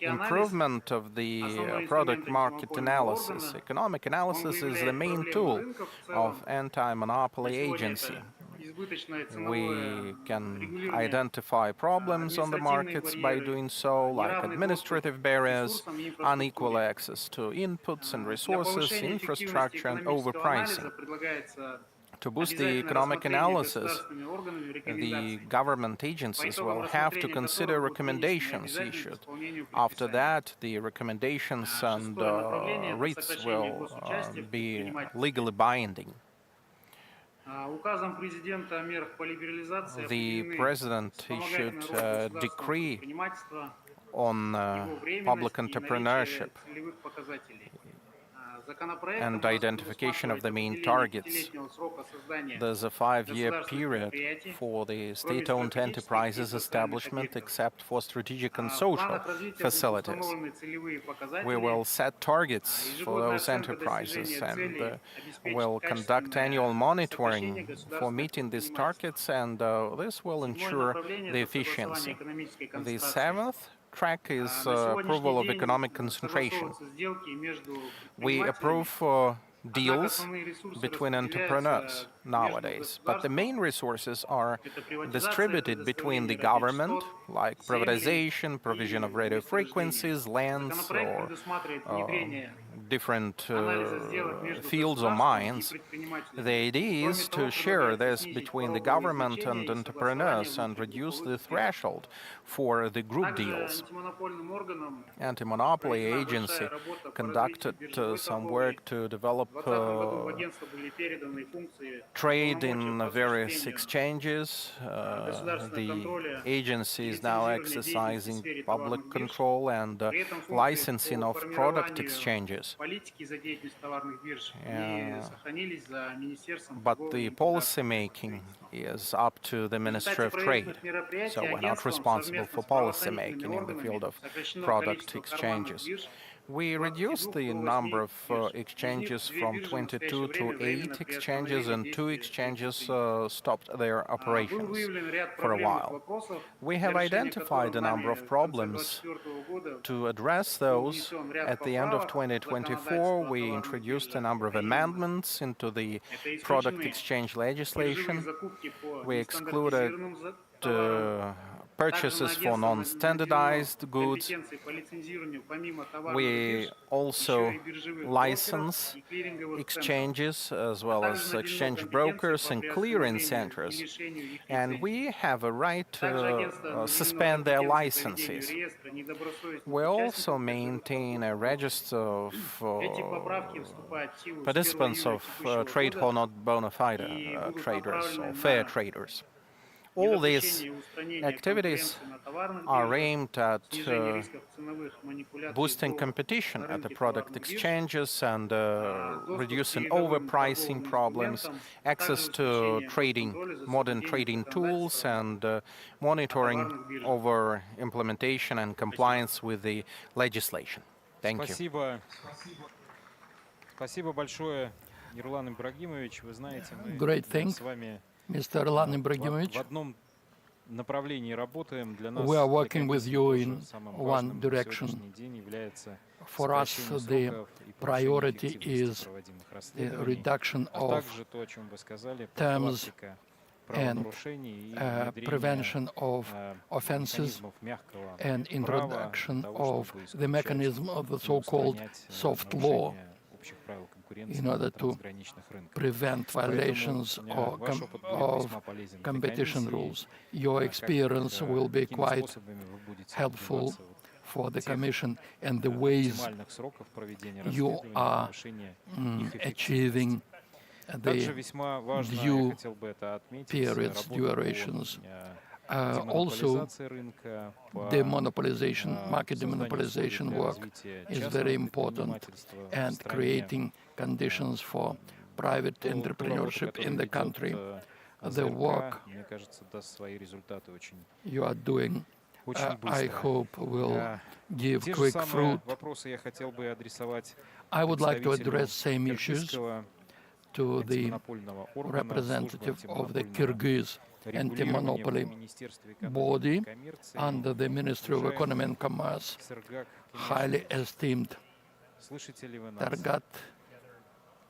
improvement of the product market analysis. Economic analysis is the main tool of anti-monopoly agency. We can identify problems on the markets by doing so, like administrative barriers, unequal access to inputs and resources, infrastructure, and overpricing. To boost the economic analysis, the government agencies will have to consider recommendations issued. After that, the recommendations and writs will be legally binding. The president issued a decree on public entrepreneurship and identification of the main targets. There's a 5-year period for the state-owned enterprises establishment except for strategic and social facilities. We will set targets for those enterprises and will conduct annual monitoring for meeting these targets, and this will ensure the efficiency. The seventh track is approval of economic concentration. We approve deals between entrepreneurs nowadays, but the main resources are distributed between the government, like privatization, provision of radio frequencies, lands, or different fields or mines. The idea is to share this between the government and entrepreneurs and reduce the threshold for the group deals. Anti-monopoly agency conducted some work to develop trade in various exchanges. The agency is now exercising public control and licensing of product exchanges. But the policy making is up to the Ministry of Trade, so we're not responsible for policy making in the field of product exchanges. We reduced the number of exchanges from 22 to 8 exchanges, and 2 exchanges stopped their operations for a while. We have identified a number of problems. To address those, at the end of 2024, we introduced a number of amendments into the product exchange legislation. We excluded purchases for non-standardized goods. We also license exchanges as well as exchange brokers and clearing centers, and we have a right to suspend their licenses. We also maintain a register of participants of trade or not bona fide traders or fair traders. All these activities are aimed at boosting competition at the product exchanges and reducing overpricing problems, access to modern trading tools, and monitoring over implementation and compliance with the legislation. Thank you. Great thing, Mr. Erlan Ibragimovic. We are working with you in one direction. For us, the priority is the reduction of terms and prevention of offenses and introduction of the mechanism of the so-called soft law in order to prevent violations of competition rules. Your experience will be quite helpful for the Commission and the ways оптимальных сроков проведения you расследований, are повышения их эффективности. achieving Также the весьма важно, я due хотел бы это отметить, periods, работу durations. по Also, демонополизации рынка, по demonopolization, market созданию условий demonopolization для work развития is частного very important, предпринимательства в and стране. creating conditions for private Ту работу, entrepreneurship которую in the ведет country. The АЗРК, work мне кажется, даст свои результаты очень you are doing, очень I быстро. hope, will give Те же quick самые fruit. вопросы я хотел бы адресовать I would like to представителю address same issues кыргызского to the антимонопольного органа, службы representative of the антимонопольного Kyrgyz регулирования при anti-monopoly Министерстве экономики body и коммерции. under the Ministry of Economy and Commerce, Сергак highly esteemed слышите ли вы нас? Targat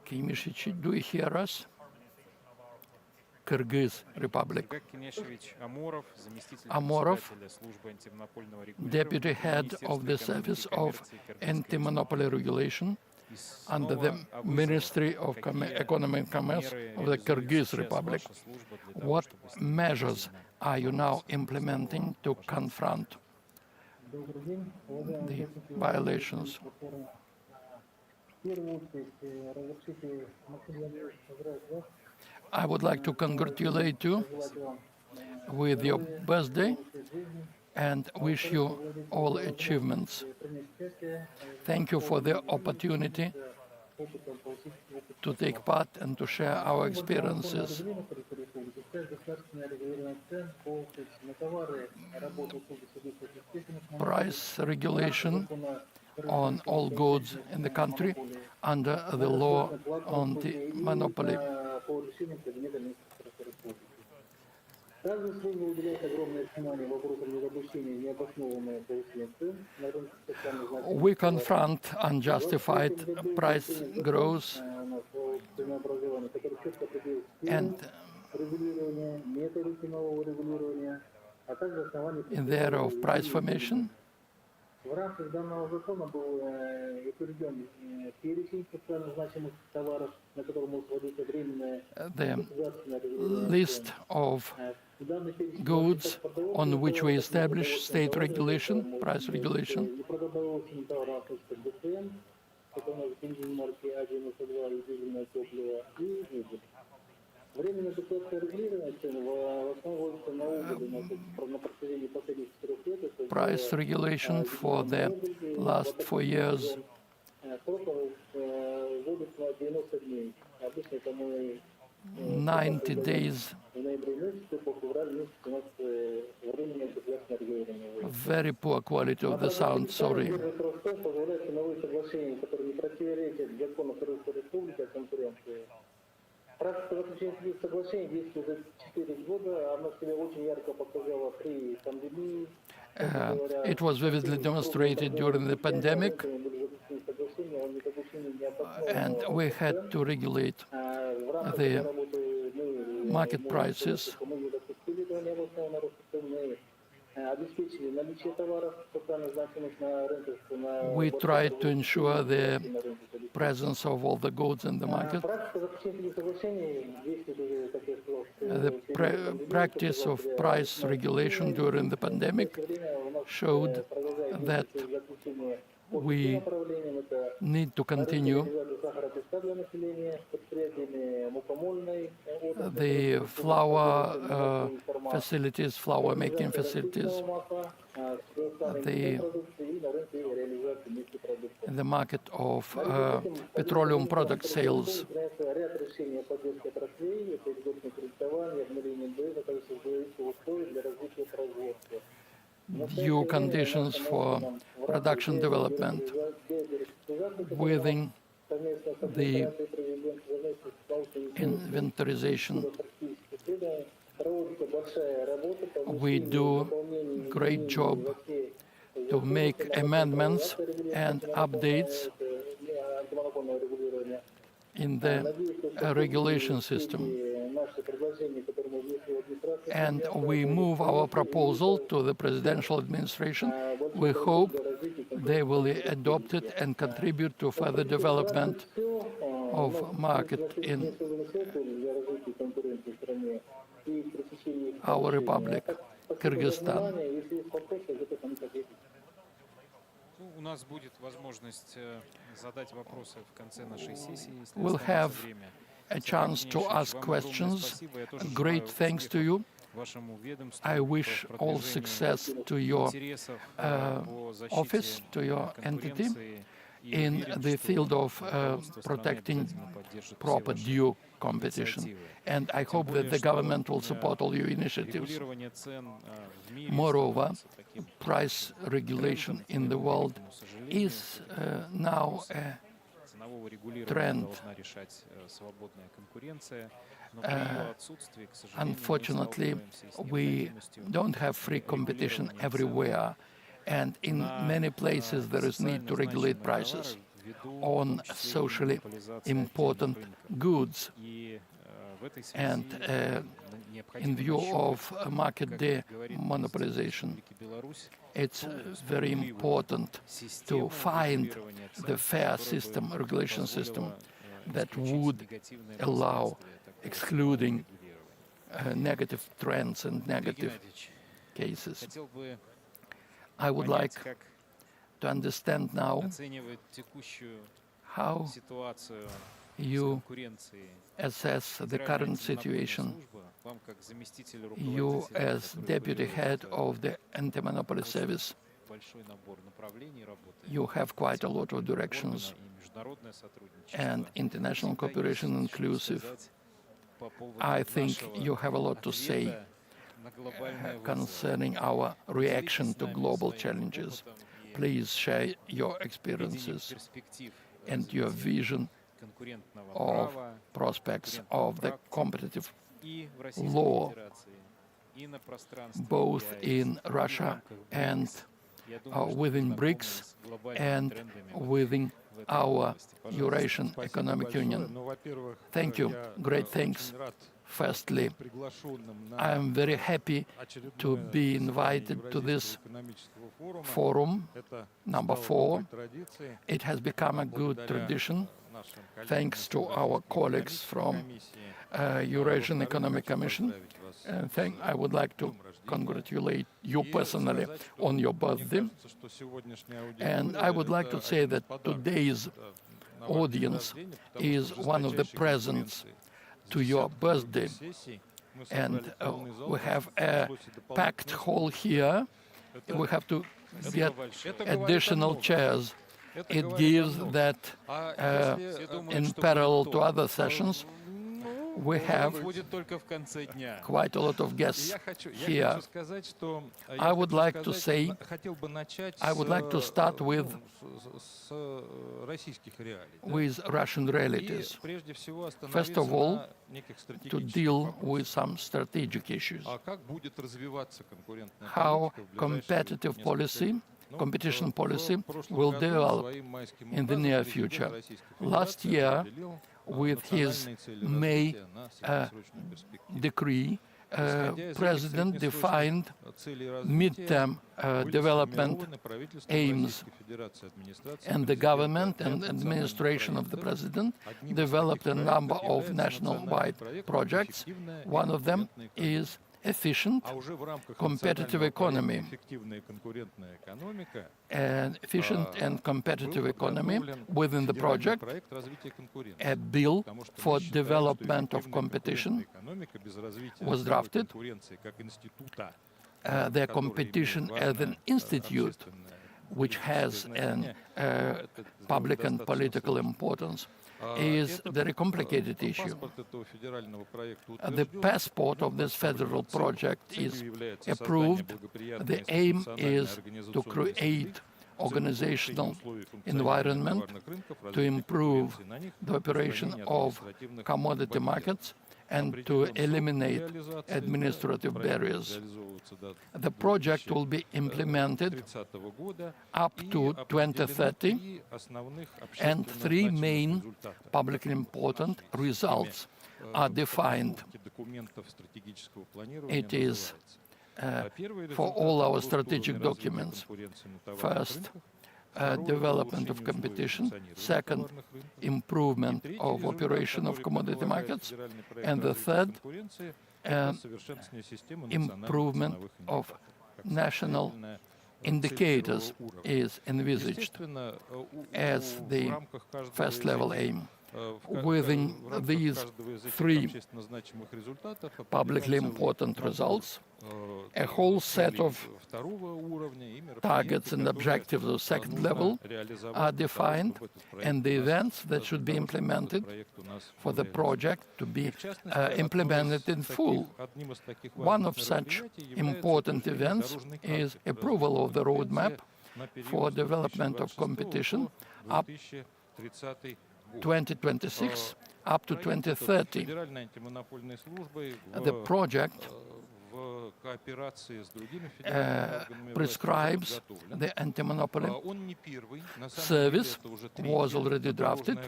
Kimishich. Do you hear us? Kyrgyz Republic. Сергак Кенешевич Аморов, заместитель Amorov, председателя службы антимонопольного Deputy регулирования head Министерства of the экономики Service и of коммерции Кыргызской Anti-Monopoly Regulation under the Ministry of Economy and Commerce of the Kyrgyz Republic. What measures are you now implementing to confront the violations? I would like to congratulate you with your birthday and wish you all achievements. Thank you for the opportunity to take part and to share our experiences. Price regulation on all goods in the country under the law on the monopoly. We confront unjustified price growth and in the area of price formation. В рамках данного закона был утвержден перечень социально значимых товаров, на котором может вводиться временное государственное регулирование. List of goods on which we establish state regulation, price regulation. Непродовольственные товары относятся к ДСМ, это у нас бензин марки А92 и дизельное топливо, и уголь. Временное государственное регулирование цен в основном вводится на уголь на протяжении последних 4 лет. Price regulation for the last 4 years. Срок вводится на 90 дней. Обычно это мы 90 days. в ноябре месяце, по февраль месяц у нас временное государственное регулирование. Very poor quality of the sound, sorry. Позволяет ценовые соглашения, которые не противоречат закону Кыргызской Республики о конкуренции. Практика заключения таких соглашений действует уже 4 года. Она себя очень ярко показала при пандемии. It was vividly demonstrated during the pandemic, and we had to regulate the market prices. We tried to ensure the presence of all the goods in the market. The practice of price regulation during the pandemic showed that we need to continue the flour facilities, flour making facilities, in the market of petroleum product sales. Due conditions for production development within the inventorization. We do great job to make amendments and updates in the regulation system. And we move our proposal to the presidential administration. We hope they will adopt it and contribute to further development of market in our republic, Kyrgyzstan. нас будет возможность задать вопросы в конце нашей сессии, если We'll останется have время. a chance to ask questions. Great thanks to you. I wish all success to your office, to your entity, in the field of protecting proper due competition. And I hope that the government will support all your initiatives. Moreover, price regulation in the world is now a trend. Unfortunately, we don't have free competition everywhere, and in many places there is need to regulate prices on socially important goods. And in view of market demonopolization, it's very important to find the fair system, regulation system, that would allow excluding negative trends and negative cases. I would like to understand now how you assess the current situation. You, as deputy head of the anti-monopoly service, you have quite a lot of directions, and international cooperation inclusive. I think you have a lot to say concerning our reaction to global challenges. Please share your experiences and your vision of prospects of the competitive law, both in Russia and within BRICS and within our Eurasian Economic Union. Thank you. Great thanks. Firstly, I am very happy to be invited to this forum, number 4. It has become a good tradition, thanks to our colleagues from Eurasian Economic Commission. I would like to congratulate you personally on your birthday. And I would like to say that today's audience is one of the presents to your birthday. And we have a packed hall here. We have to get additional chairs. It gives that in parallel to other sessions, we have quite a lot of guests here. I would like to say, I would like to start with Russian realities. First of all, to deal with some strategic issues. How competitive policy, competition policy will develop in the near future. Last year, with his May decree, President defined mid-term development aims, and the government and administration of the President developed a number of national-wide projects. One of them is efficient, competitive economy. An efficient and competitive economy within the project, a bill for development of competition was drafted. The competition as an institute, which has an public and political importance, is a very complicated issue. The passport of this federal project is approved. The aim is to create organizational environment to improve the operation of commodity markets and to eliminate administrative barriers. The project will be implemented up to 2030, and 3 main publicly important results are defined. It is for all our strategic documents. First, development of competition. Second, improvement of operation of commodity markets. And the third, improvement of national indicators is envisaged as the first level aim. Within these three publicly important results, a whole set of targets and objectives of second level are defined, and the events that should be implemented for the project to be implemented in full. One of such important events is approval of the roadmap for development of competition up 2026 up to 2030. The project prescribes the anti-monopoly service, was already drafted.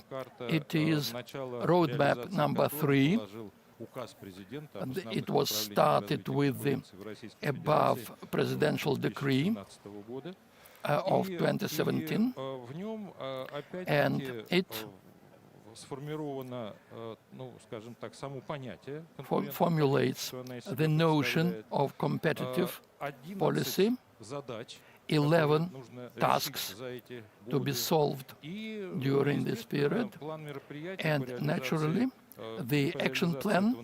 It is roadmap number 3. It was started with the above presidential decree of 2017, and it formulates the notion of competitive policy, 11 tasks to be solved during this period, and naturally the action plan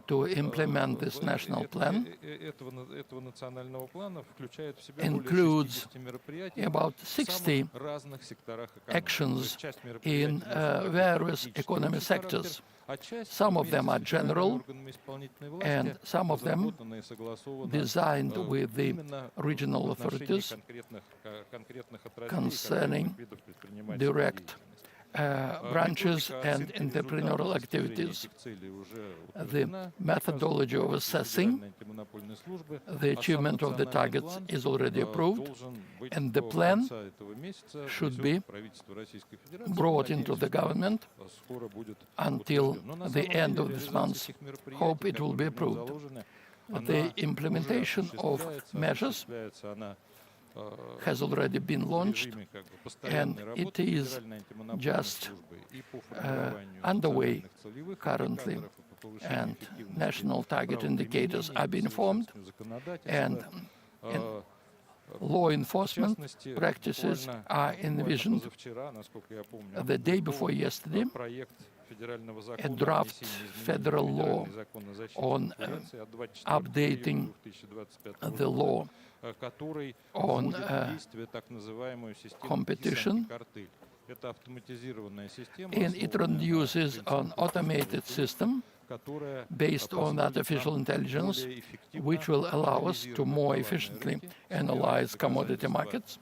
to implement this national plan includes about 60 actions in various economy sectors. Some of them are general, and some of them designed with the regional authorities concerning direct branches and entrepreneurial activities. The methodology of assessing the achievement of the targets is already approved, and the plan should be brought into the government until the end of this month. Hope it will be approved. The implementation of measures has already been launched, and it is just underway currently, and national target indicators are being formed, and law enforcement practices are envisioned. The day before yesterday, a draft federal law on updating the law on competition, and it introduces an automated system based on artificial intelligence, which will allow us to more efficiently analyze commodity markets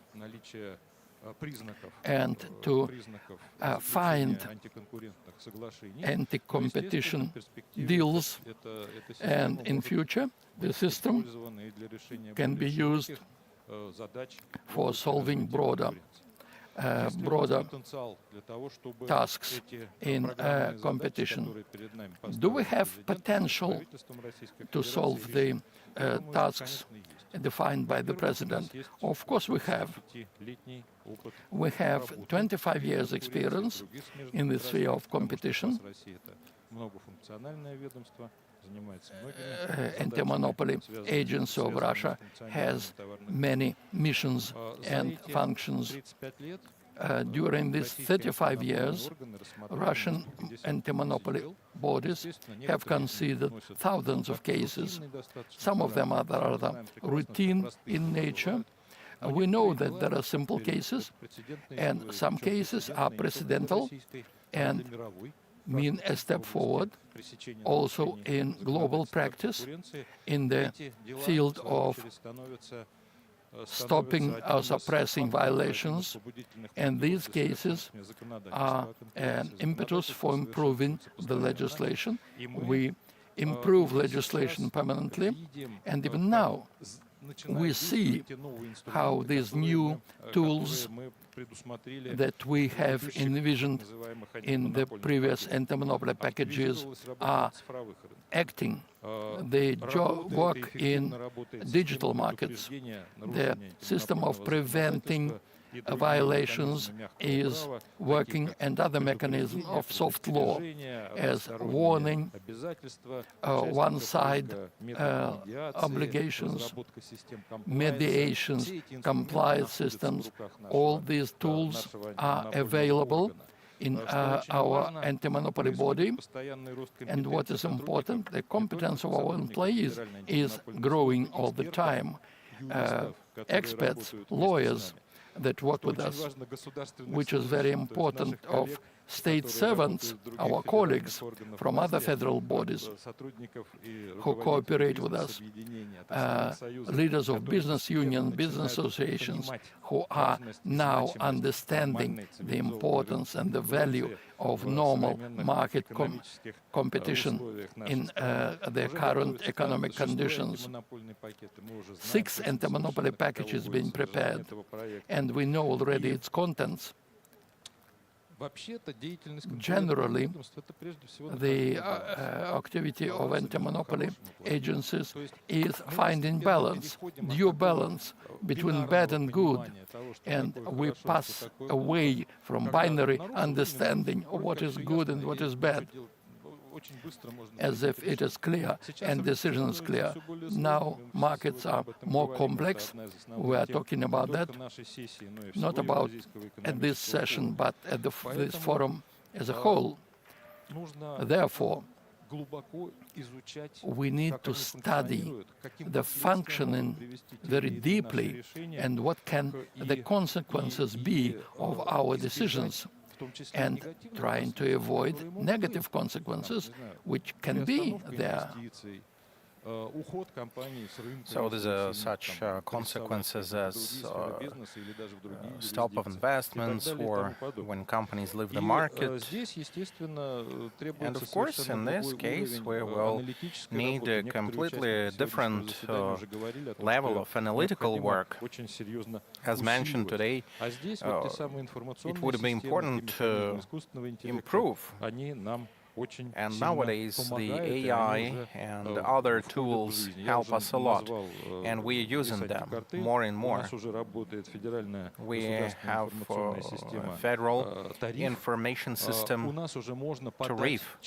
and to find anti-competition deals. And in future, the system can be used for solving broader tasks in competition. Do we have potential to solve the tasks defined by the president? Of course we have. We have 25 years experience in the sphere of competition. Anti-monopoly agency of Russia has many missions and functions. During these 35 years, Russian anti-monopoly bodies have considered thousands of cases. Some of them are rather routine in nature. We know that there are simple cases, and some cases are precedental and mean a step forward also in global practice in the field of stopping or suppressing violations, and these cases are an impetus for improving the legislation. We improve legislation permanently, and even now we see how these new tools that we have envisioned in the previous anti-monopoly packages are acting. They work in digital markets. The system of preventing violations is working and other mechanism of soft law as warning, one side obligations, mediations, compliance systems. All these tools are available in our anti-monopoly body. And what is important, the competence of our employees is growing all the time. Experts, lawyers that work with us, which is very important, of state servants, our colleagues from other federal bodies who cooperate with us, leaders of business unions, business associations, who are now understanding the importance and the value of normal market competition in the current economic conditions. 6 anti-monopoly packages being prepared, and we know already its contents. Generally, the activity of anti-monopoly agencies is finding balance, due balance between bad and good, and we pass away from binary understanding of what is good and what is bad, as if it is clear and decisions clear. Now markets are more complex. We are talking about that, not about at this session, but at this forum as a whole. Therefore, we need to study the functioning very deeply and what can the consequences be of our decisions, and trying to avoid negative consequences which can be there. So there's such consequences as stop of investments or when companies leave the market. And of course, in this case, we will need a completely different level of analytical work. As mentioned today, it would be important to improve. And nowadays, the AI and other tools help us a lot, and we are using them more and more. We have a federal information system tariff.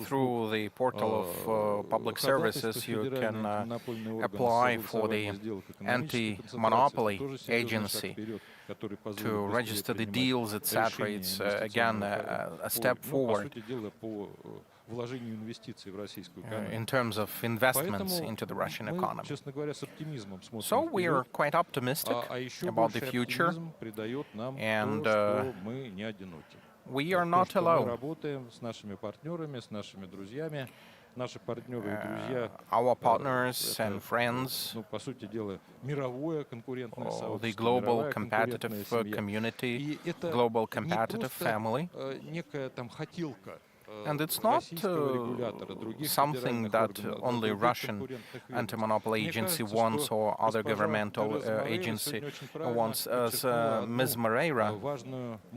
Through the portal of public services, you can apply for the anti-monopoly agency to register the deals, etc. It's again a step forward in terms of investments into the Russian economy. So we are quite optimistic about the future, and we are not alone. Our partners and friends, the global competitive community, global competitive family. And it's not something that only Russian anti-monopoly agency wants or other governmental agency wants. As Ms. Moreira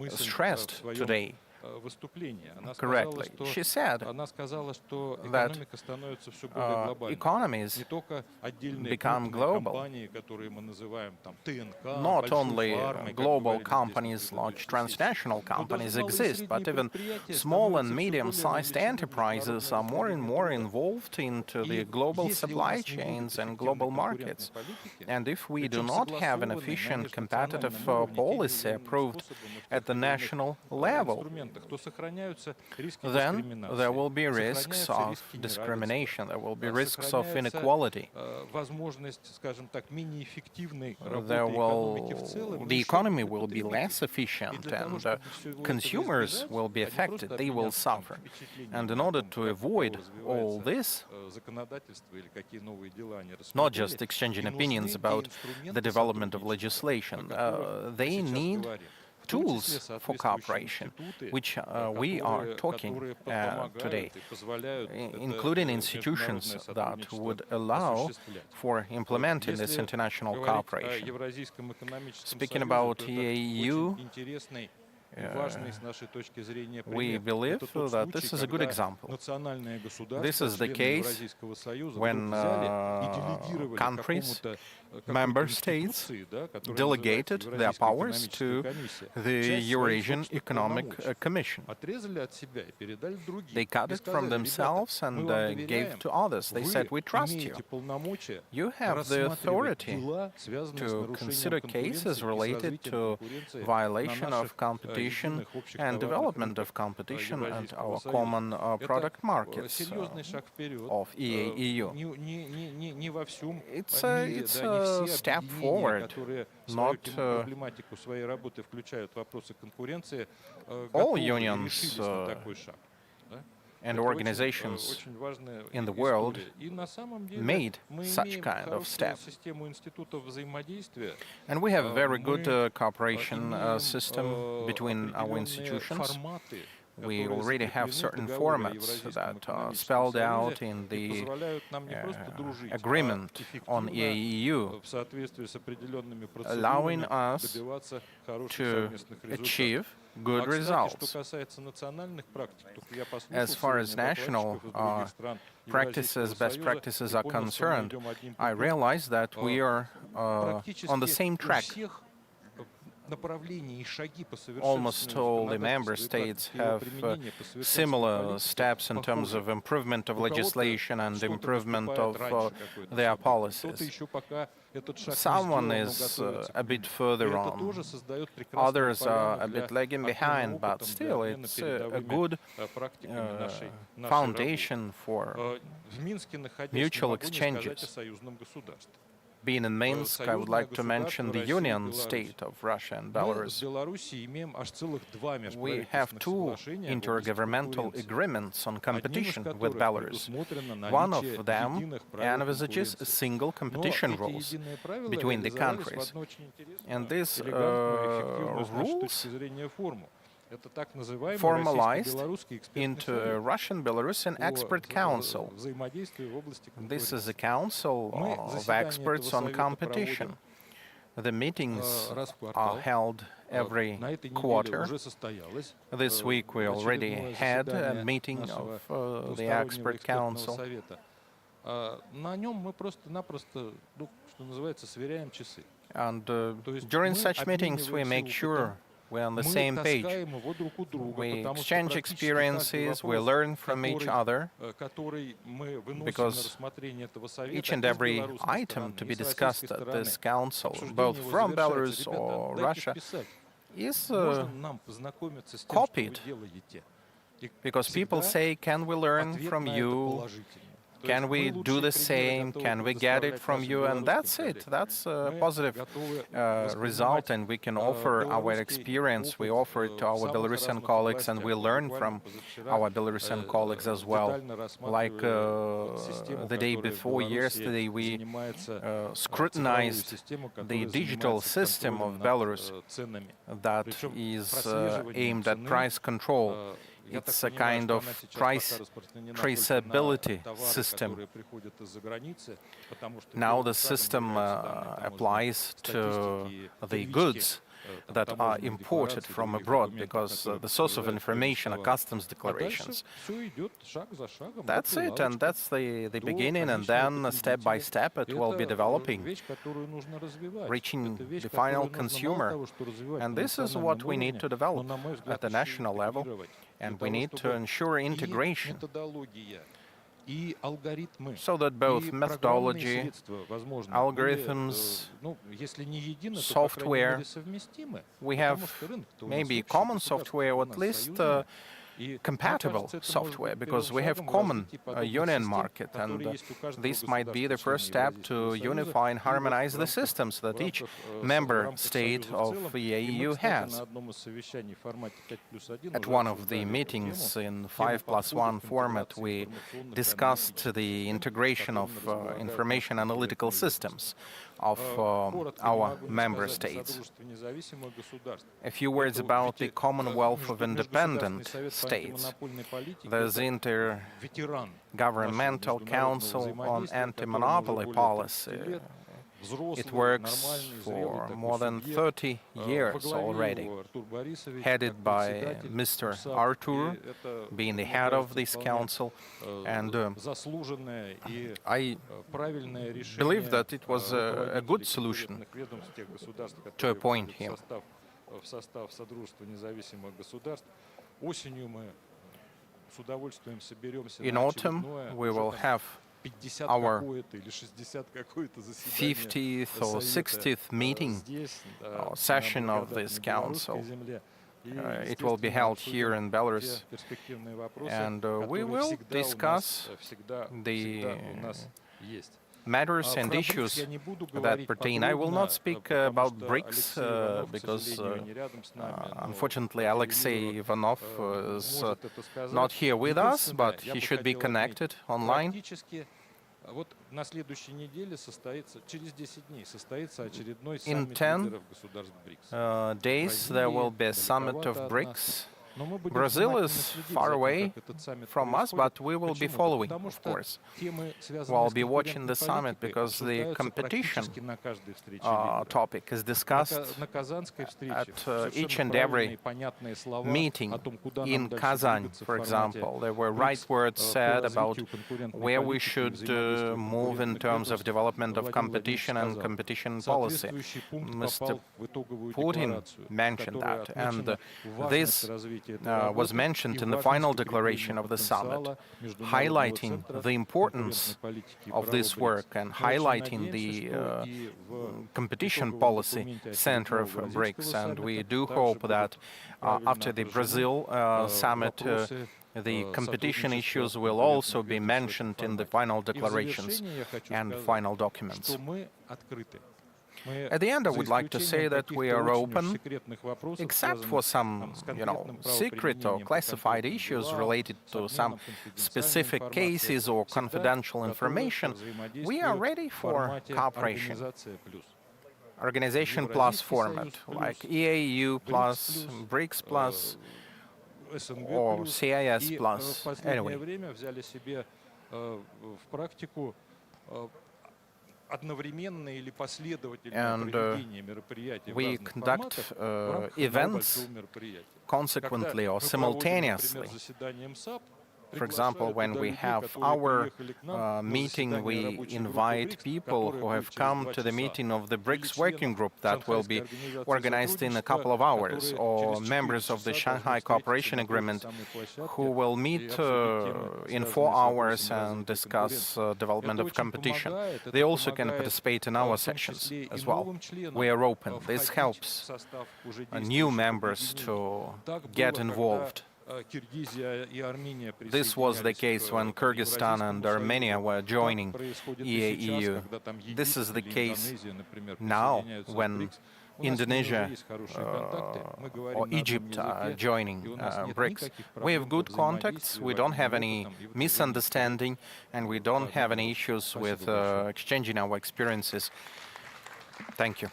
stressed today, correctly, she said that economies become global. Not only global companies, large transnational companies exist, but even small and medium-sized enterprises are more and more involved into the global supply chains and global markets. And if we do not have an efficient competitive policy approved at the national level, then there will be risks of discrimination, there will be risks of inequality. The economy will be less efficient, and consumers will be affected, they will suffer. And in order to avoid all this, not just exchanging opinions about the development of legislation, they need tools for cooperation, which we are talking today, including institutions that would allow for implementing this international cooperation. Speaking about EAU, we believe that this is a good example. This is the case when countries, member states, delegated their powers to the Eurasian Economic Commission. They cut it from themselves and gave to others. They said, we trust you. You have the authority to consider cases related to violation of competition and development of competition and our common product markets of EA-EU. It's a step forward, not all unions and organizations in the world made such kind of step. And we have a very good cooperation system between our institutions. We already have certain formats that are spelled out in the agreement on EA-EU, allowing us to achieve good results. As far as national best practices are concerned, I realize that we are on the same track. Almost all the member states have similar steps in terms of improvement of legislation and improvement of their policies. Someone is a bit further on, others are a bit lagging behind, but still it's a good foundation for mutual exchanges. Being in Minsk, I would like to mention the union state of Russia and Belarus. We have two intergovernmental agreements on competition with Belarus. One of them envisages single competition rules between the countries. And these rules formalized into a Russian-Belarusian expert council. This is a council of experts on competition. The meetings are held every quarter. This week we already had a meeting of the expert council. And during such meetings we make sure we're on the same page. We exchange experiences, we learn from each other, because each and every item to be discussed at this council, both from Belarus or Russia, is copied. Because people say, can we learn from you? Can we do the same? Can we get it from you? And that's it. That's a positive result, and we can offer our experience. We offer it to our Belarusian colleagues, and we learn from our Belarusian colleagues as well. Like the day before yesterday, we scrutinized the digital system of Belarus that is aimed at price control. It's a kind of price traceability system. Now the system applies to the goods that are imported from abroad, because the source of information are customs declarations. That's it, and that's the beginning, and then step by step it will be developing, reaching the final consumer. And this is what we need to develop at the national level, and we need to ensure integration, so that both methodology, algorithms, software, we have maybe common software, or at least compatible software, because we have common union market, and this might be the first step to unify and harmonize the systems that each member state of the EU has. At one of the meetings in 5+1 format, we discussed the integration of information analytical systems of our member states. A few words about the Commonwealth of Independent States. There's Intergovernmental Council on Anti-Monopoly Policy. It works for more than 30 years already, headed by Mr. Artur, being the head of this council, and I believe that it was a good solution to appoint him. В состав Содружества независимых государств. Осенью мы с удовольствием соберемся In на autumn, очередное we will have 50 our какое-то или 60 какое-то заседание 50th or Совета 60th meeting здесь, or на session of благодатной this белорусской council. земле. И, It will be held естественно, here in обсудим Belarus, те перспективные вопросы, and we которые will всегда у нас, discuss всегда the у нас есть. matters and Про issues БРИКС я не буду that говорить pertain. I will подробно, not speak потому about что BRICS Алексей Иванов, к because, сожалению, не рядом с нами, но unfortunately, по Alexei телевизору, Ivanov is может это сказать. not here with us, Единственное, but я he бы should be хотел connected отметить, online. практически вот на следующей неделе состоится, через 10 дней состоится очередной In саммит 10 лидеров государств БРИКС. days, there will be a summit of BRICS. Но мы будем Brazil внимательно is следить far за тем, away как этот саммит from us, происходит. but we will be Почему? following, Потому of что course. темы, связанные We'll с be watching the конкурентной summit политикой, because the обсуждаются competition практически на каждой встрече лидеров. topic is discussed На Казанской встрече at each совершенно and правильные every и понятные слова meeting. о том, куда In нам дальше Kazan, двигаться в for формате example, there were БРИКС right words по said about развитию конкурентной where we политики и should взаимодействию move in конкурентных terms of ведомств. development of Владимир competition and Владимирович competition сказал, policy. соответствующий пункт Mr. попал в итоговую Putin декларацию, mentioned которая that, and отмечена важность this развития этой was работы mentioned и in the важность final укрепления declaration of the summit, потенциала Международного highlighting центра the importance конкурентной политики и of права this БРИКС. work and Мы очень highlighting надеемся, the что и в competition итоговом policy документе center of очередного BRICS, бразильского and we саммита do также hope будут that правильно after the отражены Brazil summit, вопросы the competition сотрудничества issues в will also be конкурентных mentioned in the формате. final И в declarations завершение я хочу and сказать, final documents. что мы открыты. Мы, At the end, I за would like to say исключением that we каких-то are очень уж open, секретных вопросов, except for связанных some, с you know, конкретным secret or правоприменением по classified конкретным issues делам, related с to обменом some конфиденциальной specific информацией, cases or всегда confidential готовы information, we are взаимодействовать ready в for формате cooperation. организация плюс. Organization plus format, like EAU plus, BRICS plus, СНГ or плюс. CIS И plus. в последнее Anyway, время взяли себе в практику одновременное или последовательное And, проведение мероприятий в we разных conduct форматах в рамках одного events большого мероприятия. consequently or Когда мы проводим, simultaneously. например, заседание МСАП, For example, when we have our meeting, we invite people who have come to the meeting of the BRICS working group that will be organized in a couple of hours, or members of the Shanghai Cooperation Agreement who will meet in 4 hours and discuss development of competition. They also can participate in our sessions as well. We are open. This helps new members to get involved. This was the case when Kyrgyzstan and Armenia were joining EAEU. This is the case now when Indonesia or Egypt are joining BRICS. We have good contacts, we don't have any misunderstanding, and we don't have any issues with exchanging our experiences. Thank you.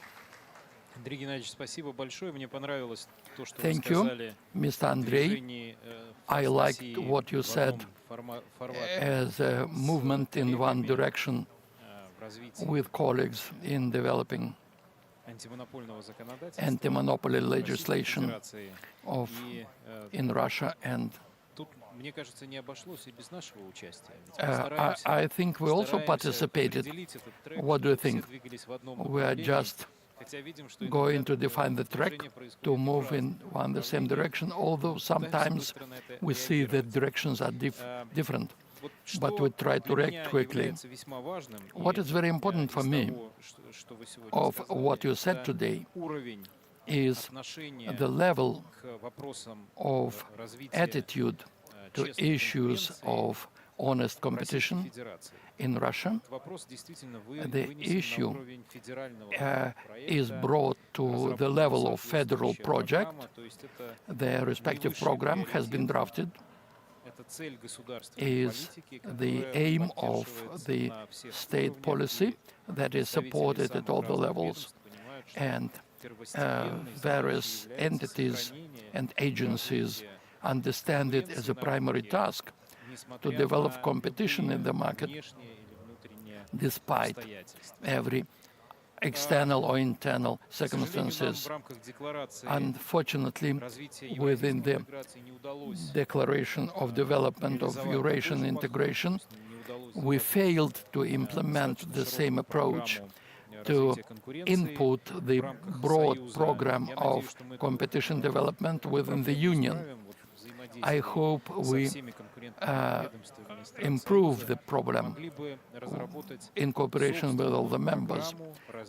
Андрей Геннадьевич, спасибо большое. Мне понравилось то, что вы Thank you, сказали. Mr. Andrei. I liked what you said as a movement in one direction with colleagues in developing anti-monopoly legislation in Russia. And I think we also participated. What do you think? We are just going to define the track to move in one the same direction, although sometimes we see that directions are different, but we try to react quickly. What is very important for me of what you said today is the level of attitude to issues of honest competition in Russia. The issue is brought to the level of federal project. The respective program has been drafted. Is the aim of the state policy that is supported at all the levels, and various entities and agencies understand it as a primary task to develop competition in the market, despite every external or internal circumstances. Unfortunately, within the Declaration of Development of Eurasian Integration, we failed to implement the same approach to input the broad program of competition development within the Union. I hope we improve the problem in cooperation with all the members.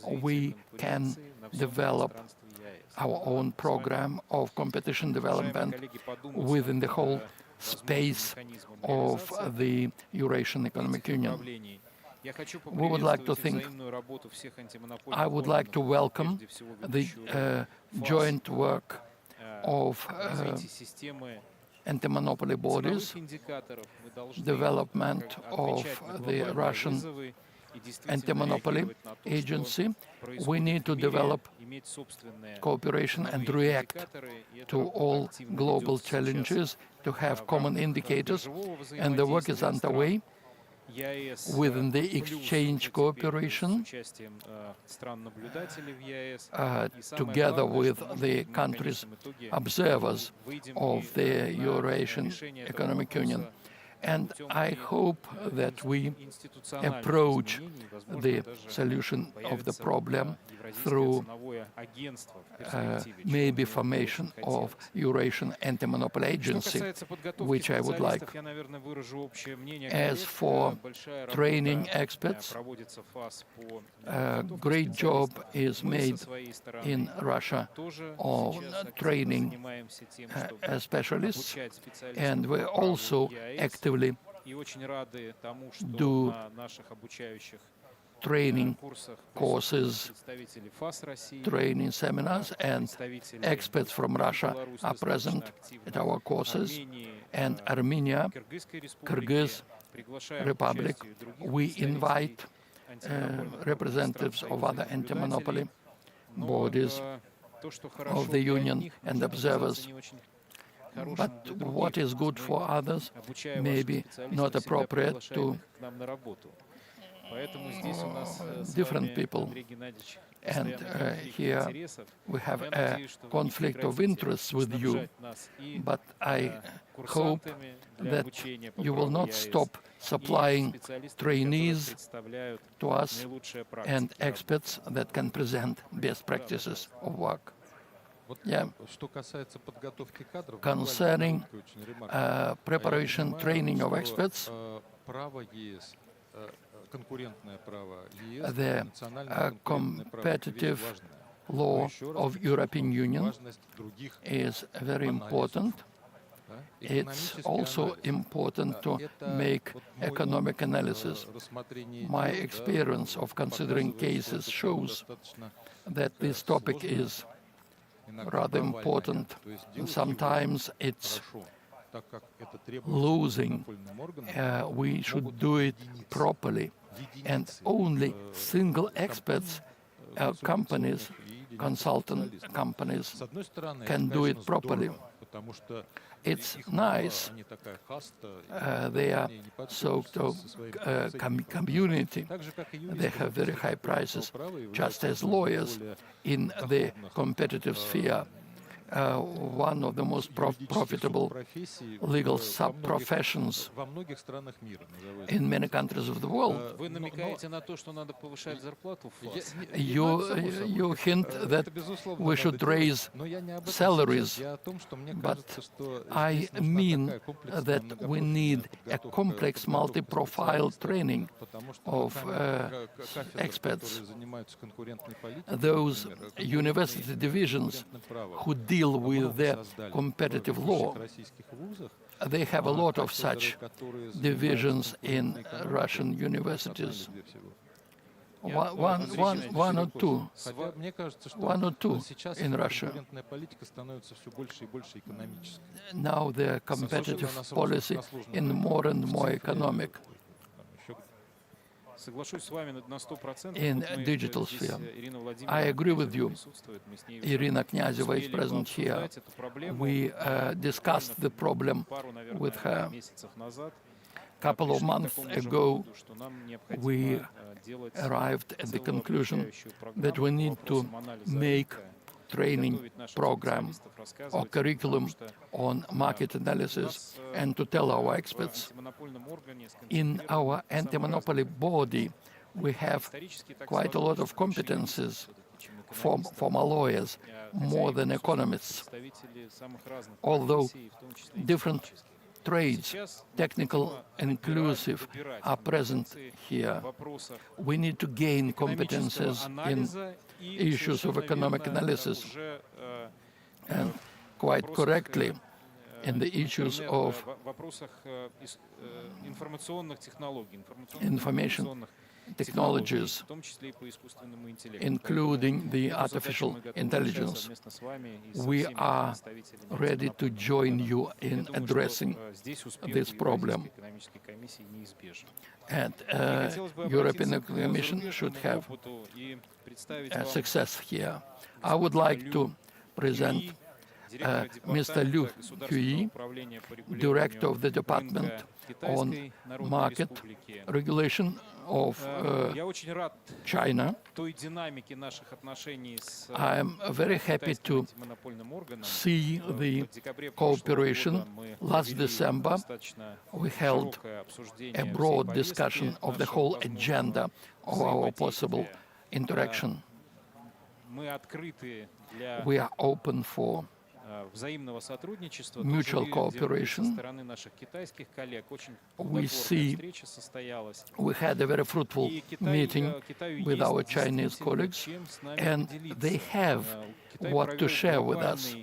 We can develop our own program of competition development within the whole space of the Eurasian Economic Union. We would like to think, I would like to welcome the joint work of anti-monopoly bodies, development of the Russian anti-monopoly agency. We need to develop cooperation and react to all global challenges, to have common indicators, and the work is underway within the exchange cooperation together with the countries observers of the Eurasian Economic Union. And I hope that we approach the solution of the problem through maybe formation of Eurasian Anti-Monopoly Agency, which I would like. As for training experts, a great job is made in Russia on training specialists, and we also actively do training courses, training seminars, and experts from Russia are present at our courses. And Armenia, Kyrgyz Republic, we invite representatives of other anti-monopoly bodies of the Union and observers. But what is good for others may be not appropriate to different people. And here we have a conflict of interests with you, but I hope that you will not stop supplying trainees to us and experts that can present best practices of work. Yeah. Concerning preparation, training of experts, the competitive law of European Union is very important. It's also important to make economic analysis. My experience of considering cases shows that this topic is rather important. Sometimes it's losing. We should do it properly, and only single experts, companies, consultant companies, can do it properly. It's nice. They are sort of community. They have very high prices, just as lawyers in the competitive sphere. One of the most profitable legal sub-professions in many countries of the world. You hint that we should raise salaries, but I mean that we need a complex multi-profile training of experts. Those university divisions who deal with the competitive law, they have a lot of such divisions in Russian universities. One or two in Russia. Now the competitive policy is more and more economic. In digital sphere, I agree with you. Irina Knyazeva is present here. We discussed the problem with her couple of months ago, we arrived at the conclusion that we need to make training program or curriculum on market analysis and to tell our experts in our anti-monopoly body we have quite a lot of competences former lawyers more than economists, although different trades, technical and inclusive, are present here. We need to gain competences in issues of economic analysis and quite correctly in the issues of information technologies, including the artificial intelligence. We are ready to join you in addressing this problem. And European Commission should have success here. I would like to present Mr. Liu Hui, Director of the Department on Market Regulation of China. I am very happy to see the cooperation. Last December, we held a broad discussion of the whole agenda of our possible interaction. We are open for mutual cooperation. We see we had a very fruitful meeting with our Chinese colleagues, and they have what to share with us.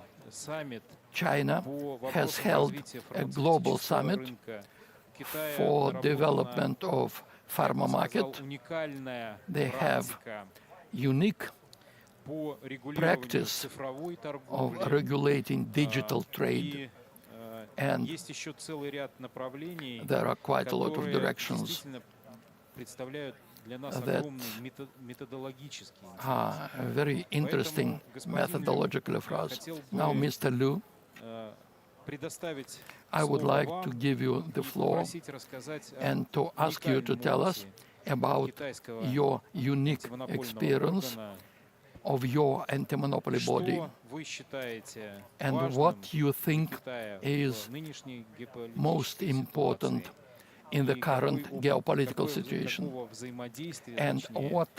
China has held a global summit for development of pharma market. They have unique practice of regulating digital trade, and there are quite a lot of directions that are very interesting methodologically for us. Now, Mr. Liu, I would like to give you the floor and to ask you to tell us about your unique experience of your anti-monopoly body and what you think is most important in the current geopolitical situation, and what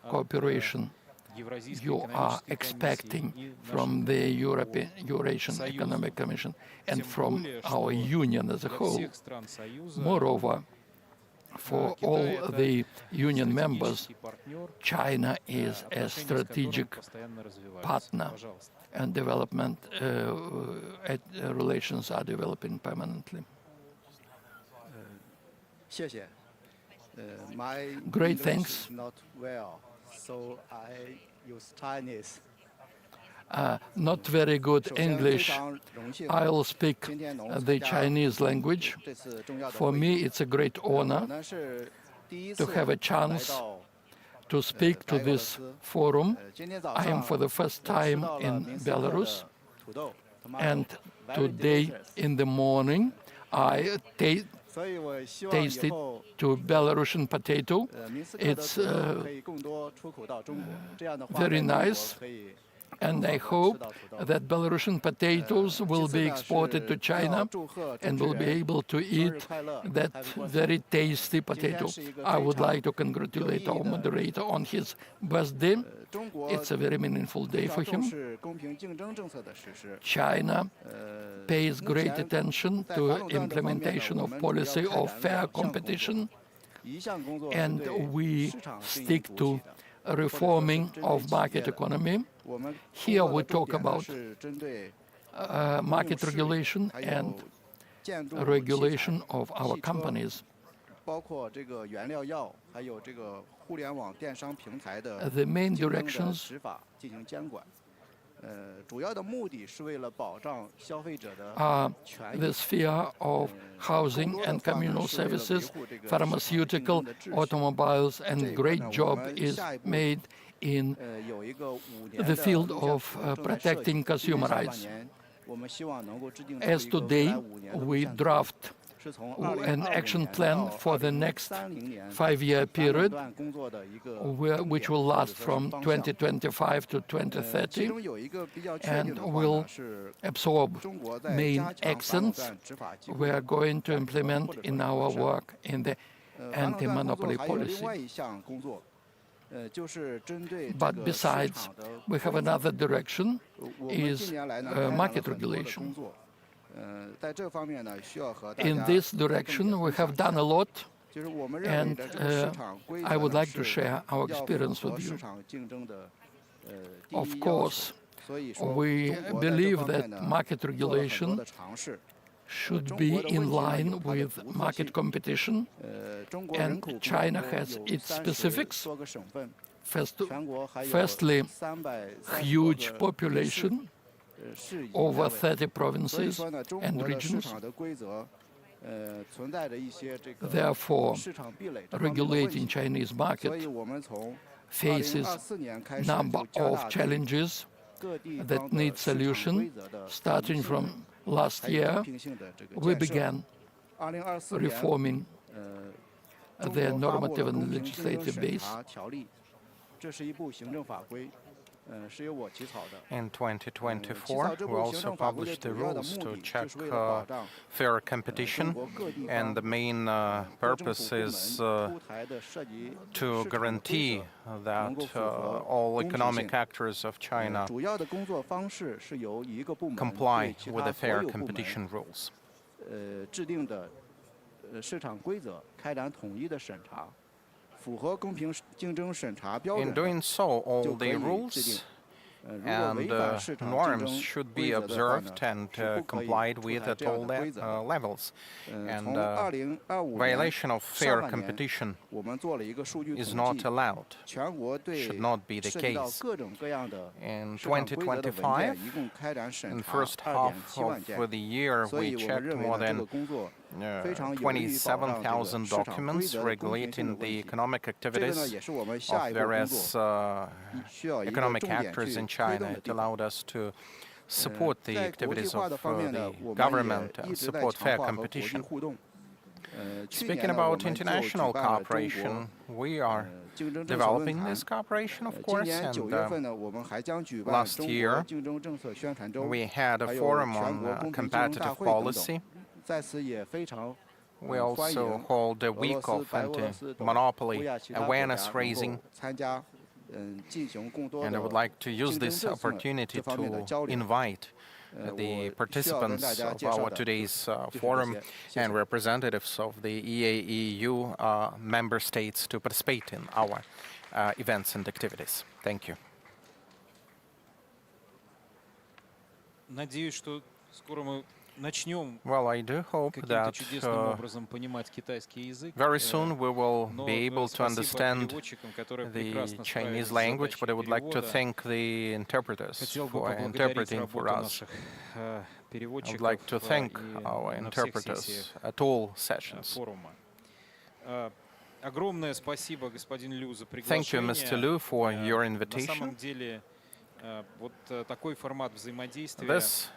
cooperation you are expecting from the Eurasian Economic Commission and from our Union as a whole. Moreover, for all the Union members, China is a strategic partner, and development relations are developing permanently. Great, thanks. Not well, so I use Chinese. Not very good English. I'll speak the Chinese language. For me, it's a great honor to have a chance to speak to this forum. I am for the first time in Belarus, and today in the morning I tasted to Belarusian potato. It's very nice. And I hope that Belarusian potatoes will be exported to China and will be able to eat that very tasty potato. I would like to congratulate our moderator on his birthday. It's a very meaningful day for him. China pays great attention to implementation of policy of fair competition, and we stick to reforming of market economy. Here we talk about market regulation and regulation of our companies. The main directions are the sphere of housing and communal services, pharmaceutical, automobiles, and great job is made in the field of protecting consumer rights. As today, we draft an action plan for the next 5-year period, which will last from 2025 to 2030, and will absorb main accents we are going to implement in our work in the anti-monopoly policy. But besides, we have another direction, is market regulation. In this direction, we have done a lot, and I would like to share our experience with you. Of course, we believe that market regulation should be in line with market competition, and China has its specifics. Firstly, huge population, over 30 provinces and regions. Therefore, regulating Chinese market faces number of challenges that need solution. Starting from last year, we began reforming the normative and legislative base. In 2024, we also published the rules to check fair competition, and the main purpose is to guarantee that all economic actors of China comply with the fair competition rules. In doing so, all the rules and norms should be observed and complied with at all levels. And violation of fair competition is not allowed, should not be the case. In 2025, in the first half of the year, we checked more than 27,000 documents regulating the economic activities of various economic actors in China. It allowed us to support the activities of the government and support fair competition. Speaking about international cooperation, we are developing this cooperation, of course, and last year we had a forum on competitive policy. We also hold a week of anti-monopoly awareness raising, and I would like to use this opportunity to invite the participants of our today's forum and representatives of the EAEU member states to participate in our events and activities. Thank you. Well, I do hope that very soon we will be able to understand the Chinese language, but I would like to thank the interpreters for interpreting for us. I would like to thank our interpreters at all sessions. Thank you, Mr. Liu, for your invitation. This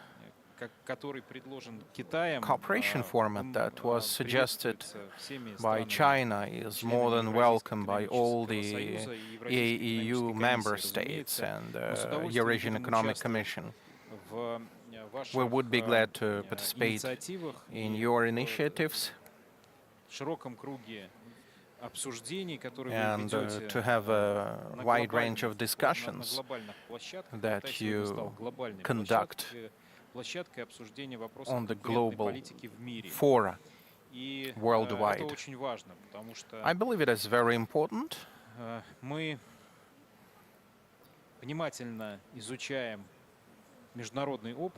cooperation format that was suggested by China is more than welcome by all the EAEU member states and the Eurasian Economic Commission. We would be glad to participate in your initiatives and to have a wide range of discussions that you conduct on the global fora worldwide. I believe it is very important.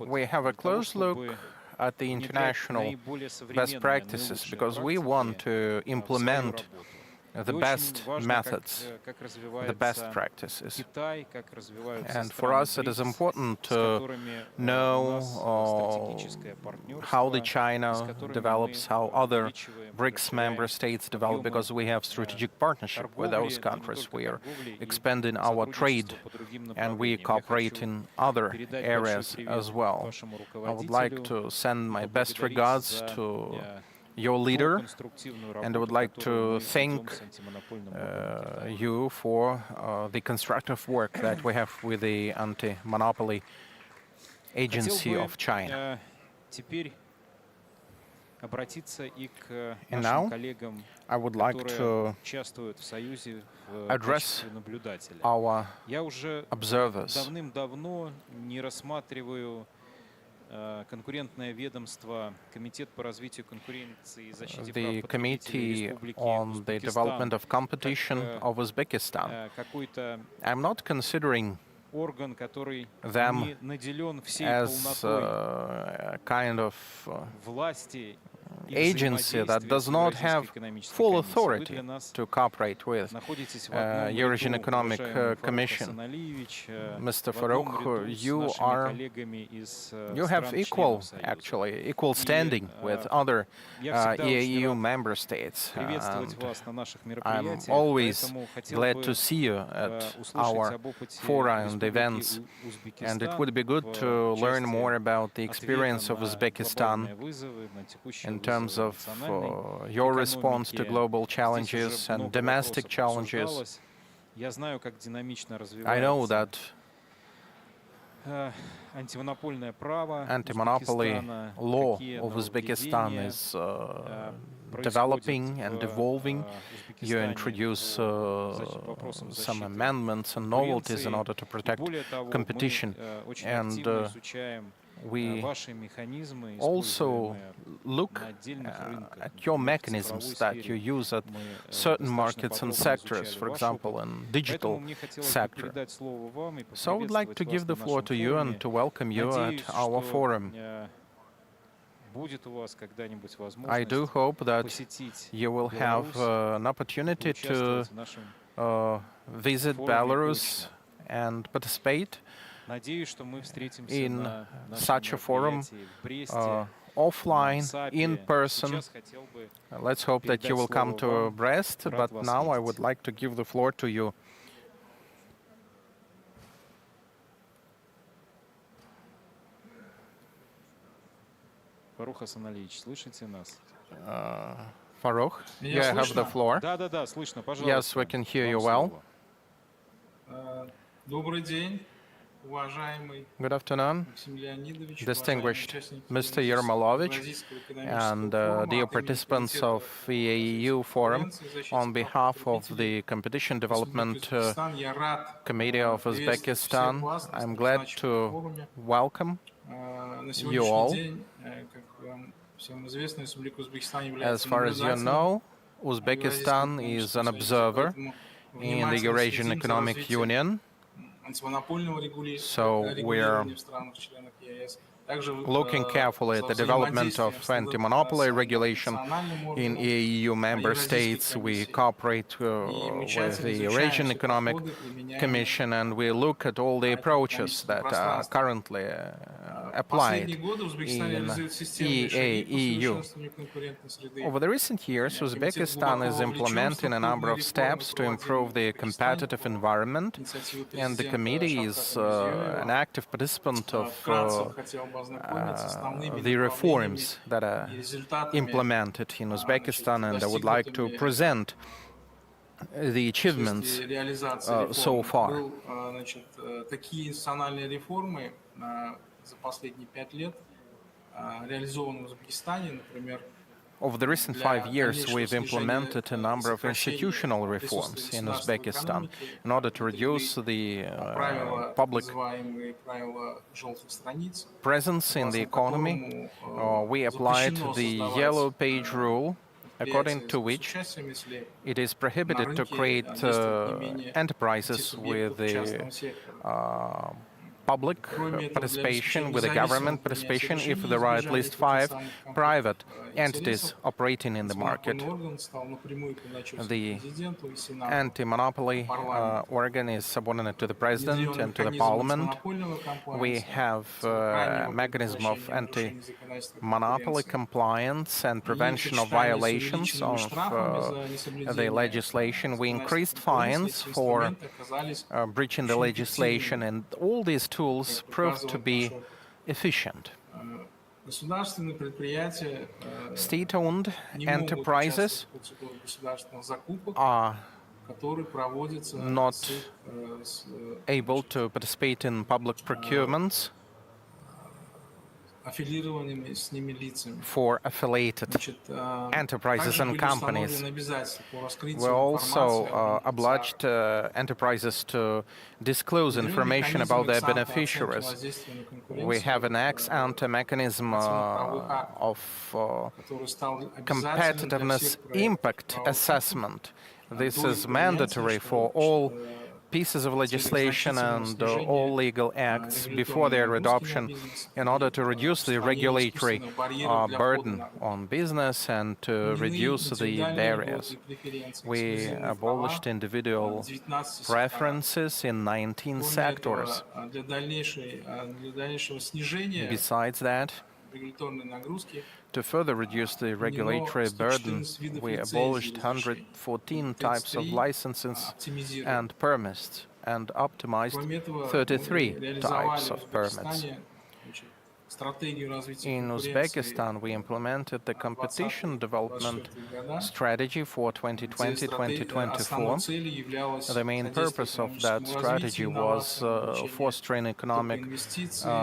We have a close look at the international best practices because we want to implement the best methods, the best practices. And for us, it is important to know how the China develops, how other BRICS member states develop, because we have strategic partnership with those countries. We are expanding our trade, and we cooperate in other areas as well. I would like to send my best regards to your leader, and I would like to thank you for the constructive work that we have with the anti-monopoly agency of China. And now I would like to address our observers. The Committee on the Development of Competition of Uzbekistan. I'm not considering them as a kind of agency that does not have full authority to cooperate with Eurasian Economic Commission. Mr. Farouk, you have equal standing with other EAU member states. I'm always glad to see you at our fora and events, and it would be good to learn more about the experience of Uzbekistan in terms of your response to global challenges and domestic challenges. I know that anti-monopoly law of Uzbekistan is developing and evolving. You introduce some amendments and novelties in order to protect competition, and we also look at your mechanisms that you use at certain markets and sectors, for example, in digital sector. So I would like to give the floor to you and to welcome you at our forum. I do hope that you will have an opportunity to visit Belarus and participate in such a forum, offline, in person. Let's hope that you will come to Brest, but now I would like to give the floor to you. Farukh, you have the floor. Yes, we can hear you well. Good afternoon, distinguished Mr. Yermolovich and dear participants of the EAU Forum. On behalf of the Competition Development Committee of Uzbekistan, I'm glad to welcome you all. As far as you know, Uzbekistan is an observer in the Eurasian Economic Union. So we're looking carefully at the development of anti-monopoly regulation in EU member states. We cooperate with the Eurasian Economic Commission, and we look at all the approaches that are currently applied in EAEU. Over the recent years, Uzbekistan is implementing a number of steps to improve the competitive environment, and the committee is an active participant of the reforms that are implemented in Uzbekistan, and I would like to present the achievements so far. Over the recent 5 years, we've implemented a number of institutional reforms in Uzbekistan in order to reduce the public presence in the economy. We applied the yellow page rule, according to which it is prohibited to create enterprises with the public participation, with the government participation, if there are at least 5 private entities operating in the market. The anti-monopoly organ is subordinate to the president and to the parliament. We have a mechanism of anti-monopoly compliance and prevention of violations of the legislation. We increased fines for breaching the legislation, and all these tools proved to be efficient. State-owned enterprises are not able to participate in public procurements for affiliated enterprises and companies. We're also obliged enterprises to disclose information about their beneficiaries. We have an ex-ante mechanism of competitiveness impact assessment. This is mandatory for all pieces of legislation and all legal acts before their adoption in order to reduce the regulatory burden on business and to reduce the barriers. We abolished individual preferences in 19 sectors. Besides that, to further reduce the regulatory burden, we abolished 114 types of licenses and permits and optimized 33 types of permits. In Uzbekistan, we implemented the competition development strategy for 2020-2024. The main purpose of that strategy was fostering economic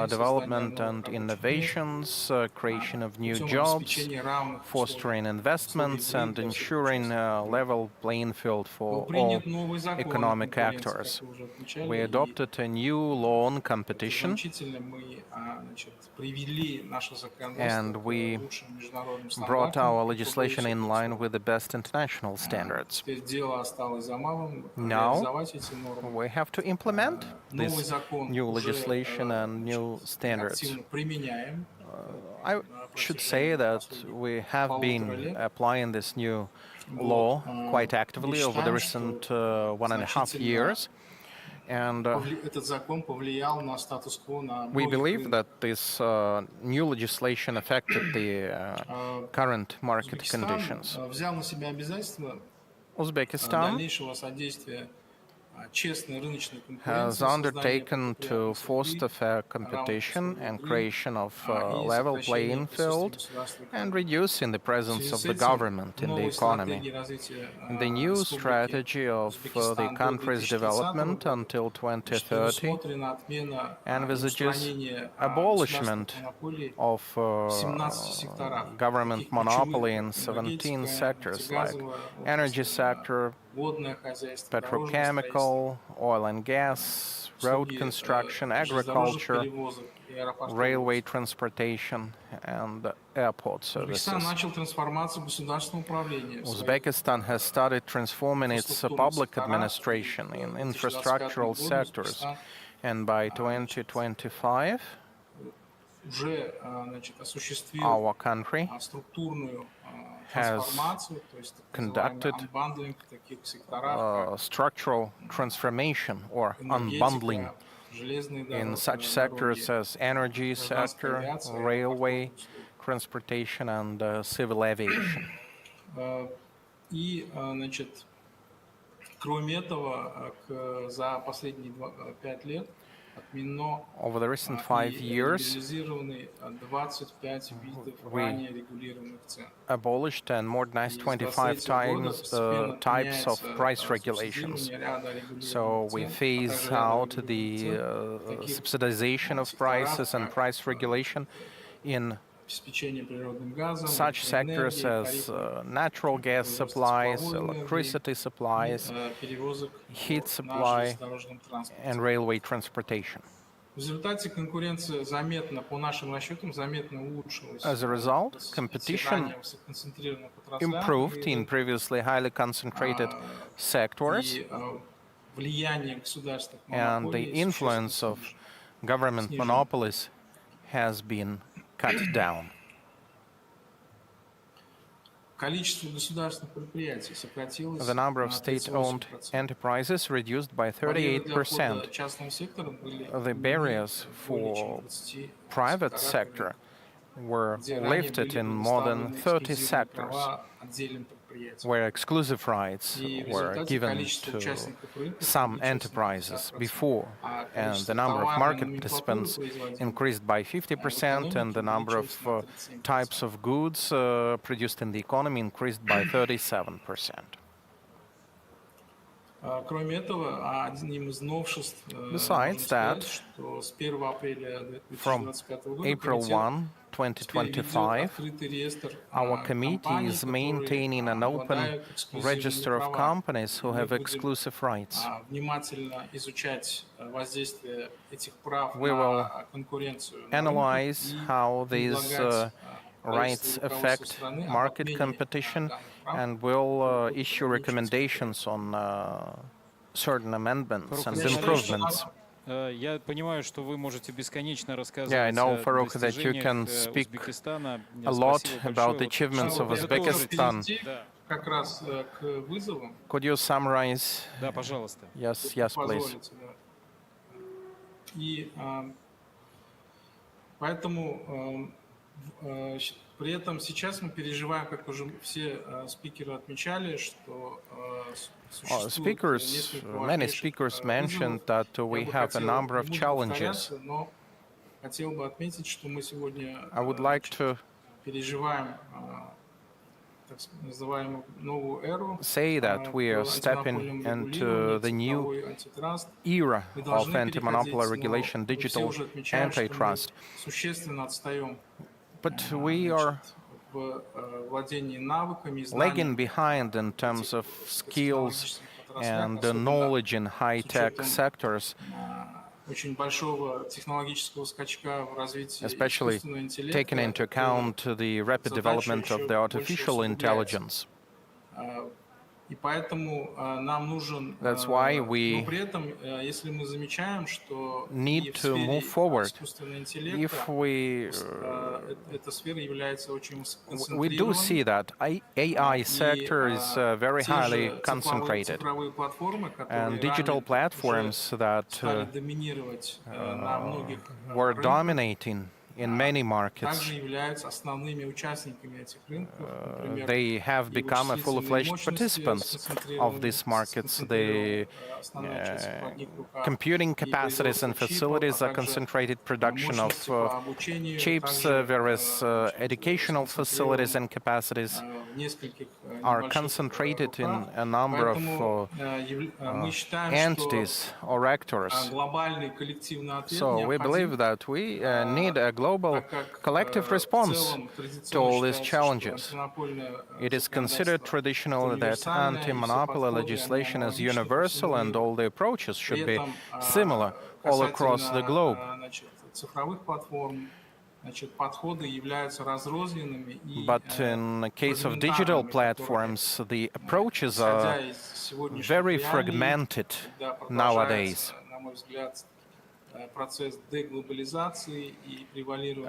development and innovations, creation of new jobs, fostering investments, and ensuring a level playing field for all economic actors. We adopted a new law on competition, and we brought our legislation in line with the best international standards. Now we have to implement this new legislation and new standards. I should say that we have been applying this new law quite actively over the recent 1.5 years. And we believe that this new legislation affected the current market conditions. Uzbekistan has undertaken to foster fair competition and creation of a level playing field and reducing the presence of the government in the economy. The new strategy of the country's development until 2030 envisages abolishment of government monopoly in 17 sectors like energy sector, petrochemical, oil and gas, road construction, agriculture, railway transportation, and airport services. Uzbekistan has started transforming its public administration in infrastructural sectors, and by 2025, our country has conducted structural transformation or unbundling in such sectors as energy sector, railway, transportation, and civil aviation. Over the recent 5 years, we abolished and modernized 25 times the types of price regulations. So we phase out the subsidization of prices and price regulation in such sectors as natural gas supplies, electricity supplies, heat supply, and railway transportation. As a result, competition improved in previously highly concentrated sectors, and the influence of government monopolies has been cut down. The number of state-owned enterprises reduced by 38%. The barriers for private sector were lifted in more than 30 sectors. where exclusive rights were given to some enterprises before, and the number of market participants increased by 50%, and the number of types of goods produced in the economy increased by 37%. Besides that, from April 1, 2025, our committee is maintaining an open register of companies who have exclusive rights. We will analyze how these rights affect market competition, and will issue recommendations on certain amendments and improvements. Я понимаю, что вы можете бесконечно рассказывать Yeah, I know, о Farooq, that you достижениях can speak Узбекистана. a lot about the achievements of Uzbekistan. Could you summarize? Да, пожалуйста. Yes, yes, please. И поэтому при этом сейчас мы переживаем, как уже все спикеры отмечали, что Many speakers mentioned that we have a number of challenges. Но хотел бы отметить, что мы сегодня I would like to переживаем так называемую новую эру. Say that we are stepping into the new era of anti-monopoly regulation, digital antitrust. Sущественно отстаем. But we are lagging behind in terms of skills and the knowledge in high-tech sectors, especially taking into account the rapid development of the artificial intelligence. That's why we need to move forward. If we do see that AI sector is very highly concentrated, and digital platforms that were dominating in many markets, they have become a full-fledged participants of these markets. The computing capacities and facilities are concentrated, production of chips, various educational facilities and capacities are concentrated in a number of entities or actors. So we believe that we need a global collective response to all these challenges. It is considered traditional that anti-monopoly legislation is universal and all the approaches should be similar all across the globe. But in the case of digital platforms, the approaches are very fragmented nowadays.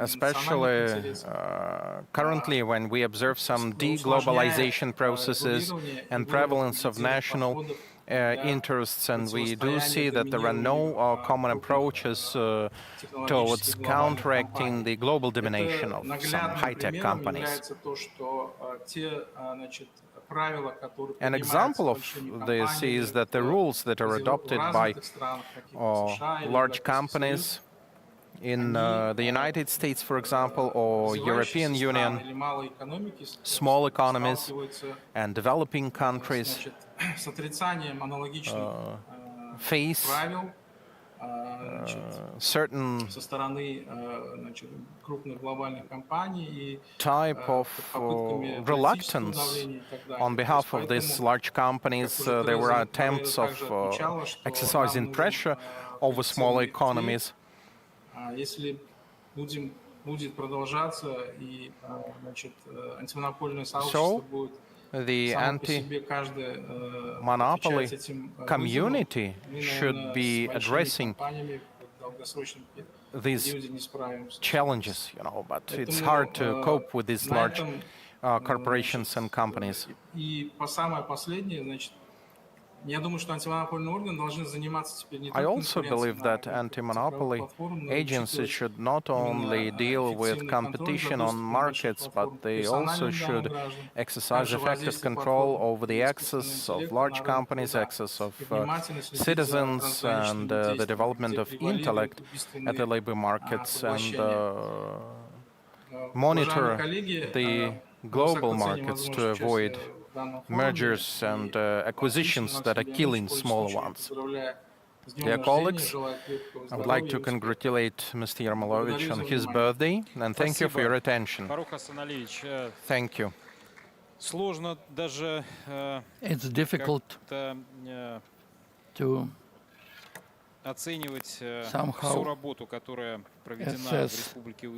Especially currently, when we observe some deglobalization processes and prevalence of national interests, and we do see that there are no common approaches towards counteracting the global domination of some high-tech companies. An example of this is that the rules that are adopted by large companies in the United States, for example, or European Union, small economies and developing countries face certain type of reluctance on behalf of these large companies. There were attempts of exercising pressure over small economies. So the anti-monopoly community should be addressing these challenges, but it's hard to cope with these large corporations and companies. Я думаю, что антимонопольные органы должны заниматься теперь не I только also конкуренцией believe на that рынках цифровых anti-monopoly платформ, но и agencies учитывать should not only именно deal with эффективный контроль за competition on доступом больших markets, but платформ к they also персональным данным should граждан, exercise также effective воздействие control платформ over the и искусственного access of интеллекта large на рынок companies, труда access of и внимательно следить за citizens, and трансграничными the действиями, development где of превалируют intellect at the убийственные labor markets, and поглощения. Уважаемые monitor коллеги, the мы global высоко ценим markets to возможность avoid участия в данном форуме mergers и and лично acquisitions that are Максим killing Леонидович, пользуясь smaller случаем, ones. поздравляю с днем Dear рождения, colleagues, желаю крепкого I would like здоровья to и успехов. congratulate Mr. Yarmolovich on за his внимание. birthday, and thank you for your attention. Фарух Асаналиевич, Thank you. сложно даже It's difficult to оценивать всю somehow работу, которая проведена в assess Республике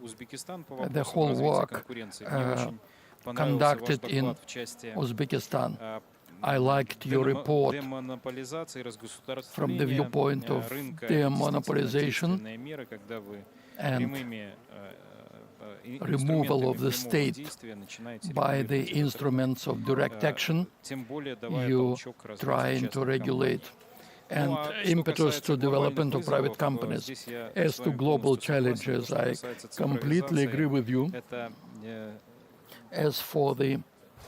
Узбекистан по the вопросам whole развития work конкуренции. Мне очень понравился ваш conducted in доклад в части Uzbekistan. I liked your report демонополизации, from the разгосударствления viewpoint of рынка, demonopolization действенные меры, когда вы and прямыми removal of the state действия начинаете by the регулировать этот instruments of direct action, тем более давая you толчок к развитию trying to частных regulate компаний. and impetus to development of private companies. As to global challenges, I completely agree with you. Это As for the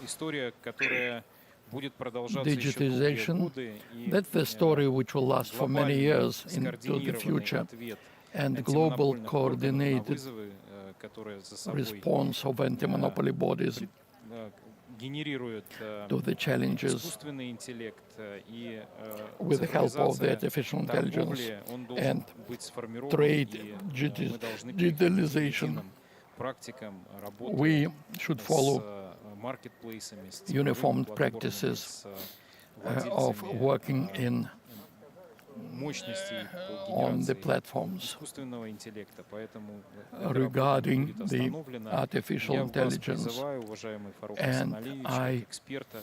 история, которая будет продолжаться еще долгие digitization, годы, и that's the story which will last for many years into the future, and global coordinated response of anti-monopoly bodies генерирует to the challenges искусственный интеллект и with the help of the цифровизация artificial intelligence торговли, он должен and быть сформирован, trade и мы должны digitalization. практикам работы We should follow с маркетплейсами, с uniformed цифровыми practices платформами, of владельцами working in мощностей по on the генерации platforms искусственного интеллекта, поэтому regarding будет the остановлена. artificial Я вас intelligence, призываю, уважаемый Фарух and Асаналиевич, I как эксперта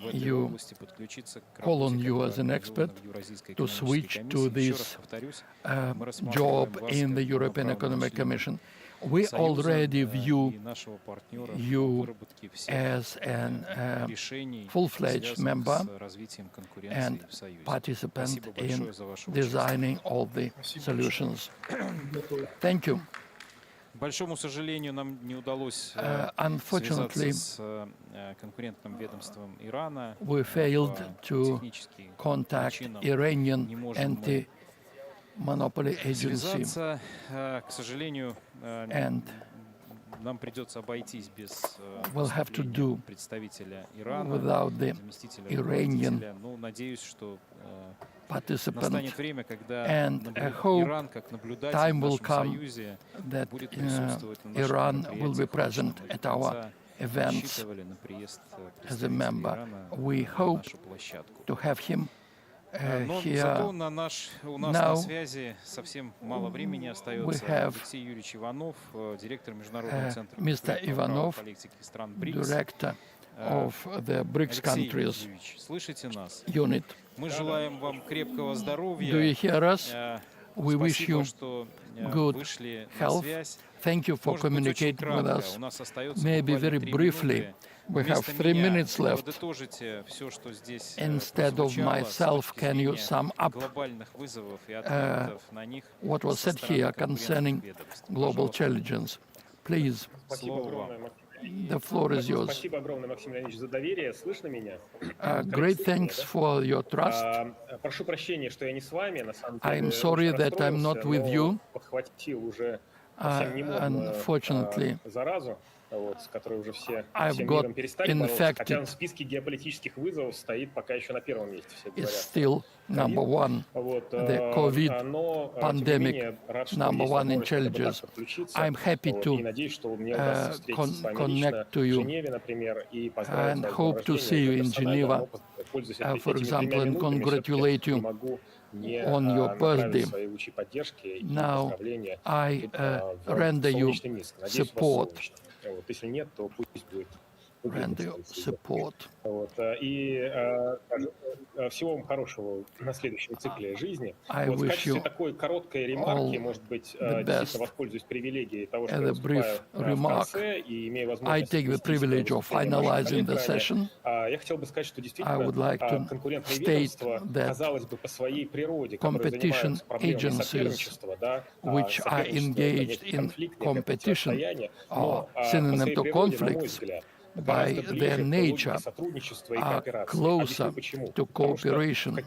в этой you области подключиться к call работе, on you которая as an expert организована в Евразийской to экономической switch to комиссии. Еще раз this повторюсь, мы рассматриваем job вас in как the European полноправного Economic члена Commission. We Союза, already view и нашего партнера в you выработке всех as an решений, full-fledged связанных member с развитием конкуренции and в Союзе. participant Спасибо in большое за ваше участие. designing all the solutions. Thank you. К большому сожалению, нам не удалось Unfortunately, связаться с конкурентным ведомством Ирана. we failed По to техническим contact причинам Iranian не можем мы anti-monopoly agency, связаться. К сожалению, and нам придется обойтись без we'll have to do представителя Ирана, without the заместителя Iranian руководителя. Ну, надеюсь, что participant, настанет время, когда and I hope Иран, как наблюдатель time в will нашем come союзе, that будет присутствовать на наших Iran will be мероприятиях, present чтобы мы at до our конца events рассчитывали на приезд as a представителя member. Ирана We на hope нашу площадку. to have him Но here. зато у нас на Now связи совсем мало времени остается. we have Алексей Юрьевич Иванов, директор Международного центра Mr. Ivanov, политики стран БРИКС. director of the BRICS Алексей countries Юрьевич, слышите нас? unit. Мы желаем вам крепкого здоровья. Do you hear us? We wish Спасибо, you что good вышли на health. связь. Thank you for Может быть, очень communicating with кратко. us. У нас остается Maybe буквально very 3 briefly. минуты. We have Вместо 3 меня minutes left. подытожите все, что здесь Instead of прозвучало myself, с точки can you зрения sum up глобальных вызовов и ответов на них what was со said стороны here конкурентных concerning ведомств? global Пожалуйста. challenges? Please, Спасибо Слово огромное, вам. Максим. the floor is yours. Спасибо огромное, Максим Леонидович, за доверие. Слышно меня? Great thanks for your trust. Прошу прощения, что я не с вами. На самом I'm деле, sorry очень that I'm not расстроился, with но you. подхватил уже совсем немодную Unfortunately, заразу, с которой уже все I've всем got миром перестали бороться, infected. хотя он в списке геополитических вызовов стоит пока еще на первом месте, все Is говорят. still number one. The COVID Но, pandemic, тем не менее, рад, что number есть one in возможность хотя бы так challenges. подключиться. I'm happy И to надеюсь, что мне удастся встретиться с вами connect лично to в you Женеве, например, и поздравить and вас с hope днем to see you рождения. in Персонально, Geneva, но, пользуясь for этими example, 3 and минутами, congratulate все-таки не you могу не on your направить birthday. свои лучи поддержки и Now поздравления I в render you солнечный Минск. Надеюсь, у вас support. солнечно. Если нет, то пусть будет and the support. Вот. Всего вам хорошего на следующем цикле жизни. I Вот в wish качестве you такой короткой ремарки, all может быть, the действительно best. воспользуюсь привилегией того, что As я a brief выступаю в remark, конце и имею I возможность take the вести свое privilege of выступление в вашем finalizing the коллег-экране. session. Я хотел бы сказать, что I действительно would like to конкурентные state ведомства, that казалось бы, по своей природе, которые competition занимаются проблемами agencies соперничества, да, which are engaged in competition are synonym to conflicts by their nature are closer to cooperation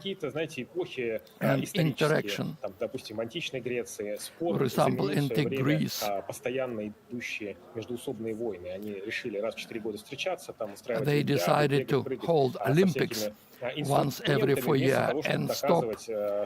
and interaction. Допустим, в античной Греции спор For example, заменил в свое in время Greece, постоянно идущие междуусобные войны. Они решили раз в 4 года встречаться, там устраивать they олимпиады, decided бегать, to прыгать hold со Olympics всякими once every 4 вместо years того, чтобы and stop доказывать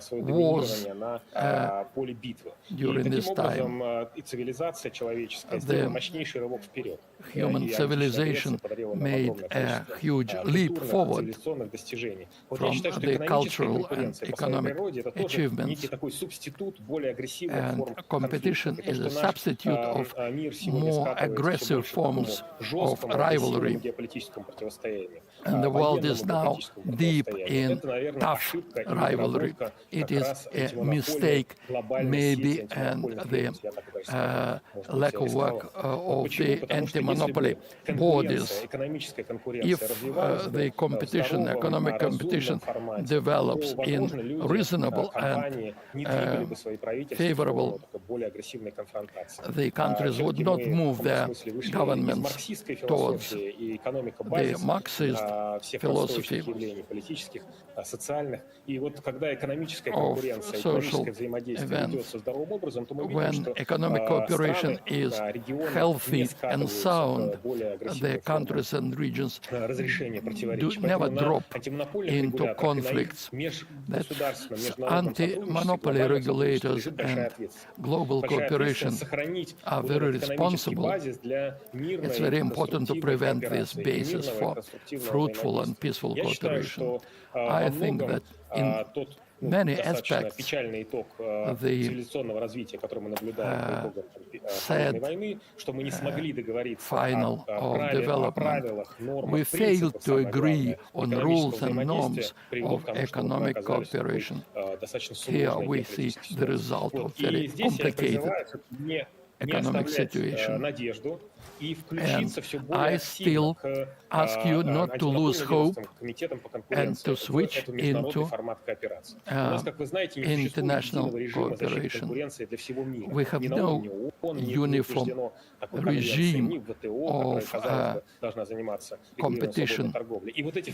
свое wars доминирование на поле битвы. И during таким this time. образом и цивилизация человеческая сделала мощнейший рывок вперед. Human civilization made a huge leap forward цивилизационных достижений. Вот from я считаю, что the экономическая cultural and конкуренция по своей economic природе это тоже achievements. некий такой субститут более агрессивных And форм competition конфликта. is a То, что наш substitute of мир сегодня more скатывается все aggressive больше к такому forms of жесткому, rivalry. агрессивному геополитическому противостоянию. And the world is военному now геополитическому deep противостоянию. in Это, наверное, tough ошибка и rivalry. недоработка It как is раз a антимонопольной mistake, глобальной maybe, сети and антимонопольных the ведомств, я так даже сказал. Может быть, lack я of рисковал. work of Почему? the Потому что если anti-monopoly бы конкуренция, bodies. экономическая конкуренция If развивалась бы the в competition, здоровом, economic разумном competition формате, develops то, in возможно, люди, reasonable and компании не двигали бы свои правительства в favorable, сторону такой более агрессивной конфронтации. the countries would Все-таки not мы move в their этом смысле вышли из governments марксистской towards философии и экономика the базис Marxist всех philosophy простоечных явлений, политических, социальных. И вот когда экономическая of конкуренция, social экономическое взаимодействие events. ведется здоровым образом, то мы видим, When что economic cooperation страны, is регионы не healthy and скатываются sound, к более the агрессивной форме countries and regions разрешения do противоречий. never Поэтому на drop антимонопольных into регуляторах и на их conflicts. межгосударственном, That международном сотрудничестве, anti-monopoly глобальном сотрудничестве regulators лежит большая and ответственность. global Большая cooperation ответственность сохранить are вот very этот экономический responsible. базис для мирной It's и very important to конструктивной prevent this кооперации, basis мирного и for конструктивного fruitful and взаимодействия. peaceful Я считаю, cooperation. что I во think многом that in тот many достаточно aspects печальный итог the цивилизационного развития, который мы наблюдаем по итогам sad холодной войны, что мы не смогли договориться final о of development. правилах, нормах, We failed принципах, to самое agree главное, on rules and взаимодействия norms приведут of к тому, что мы economic оказались в такой, cooperation. достаточно Here сложной we see геополитической the ситуации. result of Вот. very И здесь я complicated призываю не economic оставлять situation. надежду и And включиться все более I активно still к ask you not to lose hope комитетам по and конкуренции to switch в эту международный into формат кооперации. У нас, как вы знаете, не существует international единого режима защиты cooperation. конкуренции для всего мира. We have Ни на no уровне ООН не uniform утверждено такой конвенции, ни regime в ВТО, которая, of казалось бы, должна заниматься регулированием competition, свободной торговли. И вот эти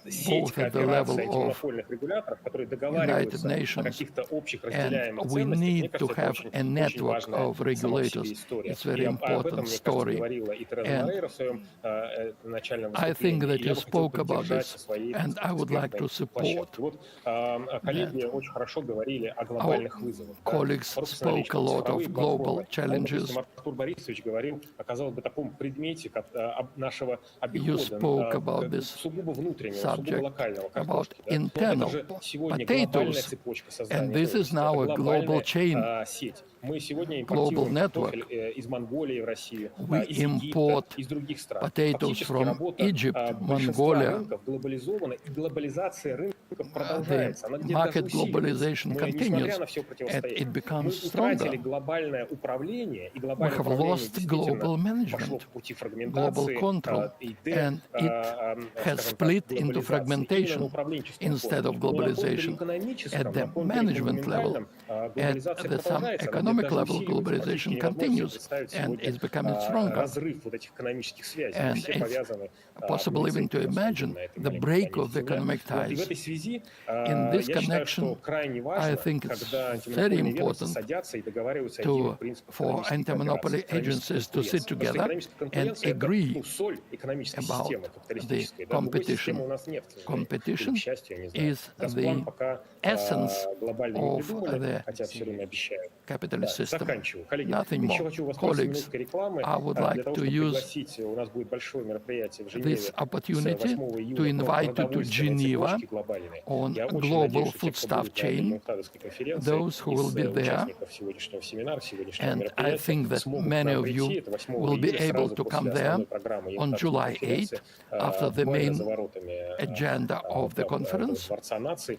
сеть both at the кооперации level of антимонопольных регуляторов, которые United договариваются о Nations, каких-то общих and разделяемых we ценностях, мне need to кажется, это have очень, a очень network важная of сама по себе regulators. история. It's very И об этом, important мне кажется, story. говорила и Тереза And Морейро в своем начальном I think выступлении. that И я you бы хотел spoke about поддержать this, со своей and I would like to экспертной support площадки. Вот коллеги очень хорошо говорили о глобальных вызовах. colleagues spoke a lot of global challenges. Артур Борисович говорил о, казалось бы, таком предмете нашего You spoke about обихода, this сугубо внутреннего, сугубо subject, локального, about картошки. Это internal же сегодня глобальная potatoes, цепочка and создания this is now a это global глобальная chain, сеть. Мы сегодня global импортируем network. картофель из Монголии в Россию, We из Египта, import из других стран. potatoes Фактически from работа Egypt, большинства Mongolia. рынков глобализована, и глобализация рынков продолжается. Она The где-то даже market усиливается. globalization Мы, continues, несмотря на все and противостояние, it becomes мы утратили stronger. глобальное управление, и We глобальное have управление lost действительно global пошло management, по пути global фрагментации, control, и and it has split into fragmentation instead of globalization. At the management level, at the some economic level, globalization continues and is becoming stronger. разрыв вот этих экономических связей, And все it's повязаны possible even to imagine the break of the economic И в ties. этой связи In this я считаю, что connection, крайне I важно, think it's когда very антимонопольные ведомства important садятся и договариваются о единых принципах for экономической anti-monopoly кооперации, agencies to sit экономической together конкуренции. and agree Это соль экономической about системы the капиталистической. Да, другой системы у competition. нас нет, к сожалению. Competition Или, к счастью, я не знаю. is Газплан the пока essence глобально не of придумали, the хотя все время обещают. capitalist system. Заканчиваю. Коллеги, Nothing еще more. хочу воспользоваться Colleagues, минуткой рекламы. I would для того, to чтобы use пригласить, у нас будет большое мероприятие в this Женеве с opportunity 8 to июля про invite you to продовольственные Geneva цепочки глобальные. on Я очень global надеюсь, что те, food кто stuff будет на этой chain, Мунтадовской конференции those who will из be there, участников сегодняшнего семинара, сегодняшнего and I мероприятия, think that смогут к many нам of прийти. you Это 8 will be июля, able сразу to после come there основной программы on Мунтадовской July 8 конференции, after the буквально main за воротами agenda of the этого conference Дворца наций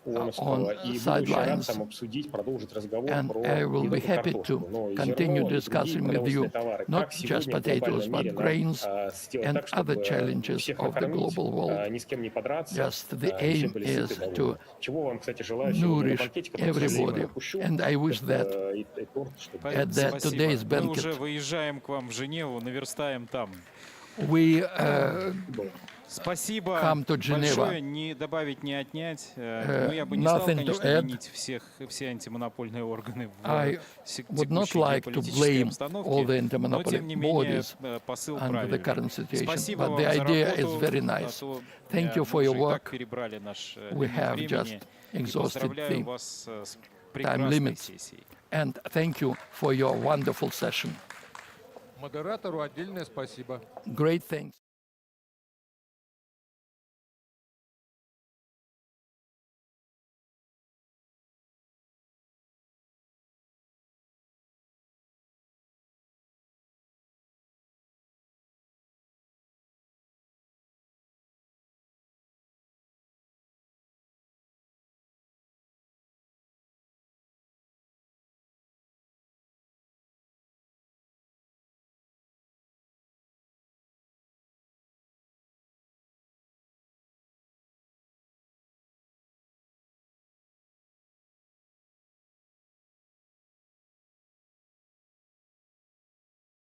on ООНовского. И буду очень рад sidelines. там обсудить, продолжить разговор And про I will не be только happy картошку, to но и continue зерно, и другие discussing with продовольственные you товары. not Как just сегодня в potatoes, глобальном but мире grains нам сделать and так, other чтобы challenges всех of the накормить, global world. ни с кем не подраться, Just the и все aim были is сыты и to довольны. Чего вам, кстати, желаю сегодня на nourish банкете, который, к сожалению, everybody. пропущу. And I wish that И торт, чтобы... at that today's Мы уже banquet выезжаем к вам в Женеву, наверстаем там. we Спасибо come to Geneva. большое, не добавить, не отнять. Но я бы не стал, Nothing to конечно, add. винить все антимонопольные органы в I would not текущей like to геополитической blame all the обстановке, но, anti-monopoly тем не менее, bodies посыл under the правильный. current situation. Спасибо But вам the за idea работу, is very а nice. то Thank you мы for your уже и так work. перебрали наш We лимит have just времени. И exhausted поздравляю the вас с time прекрасной limits. сессией. And thank you for your wonderful session. Модератору отдельное спасибо. Great thanks.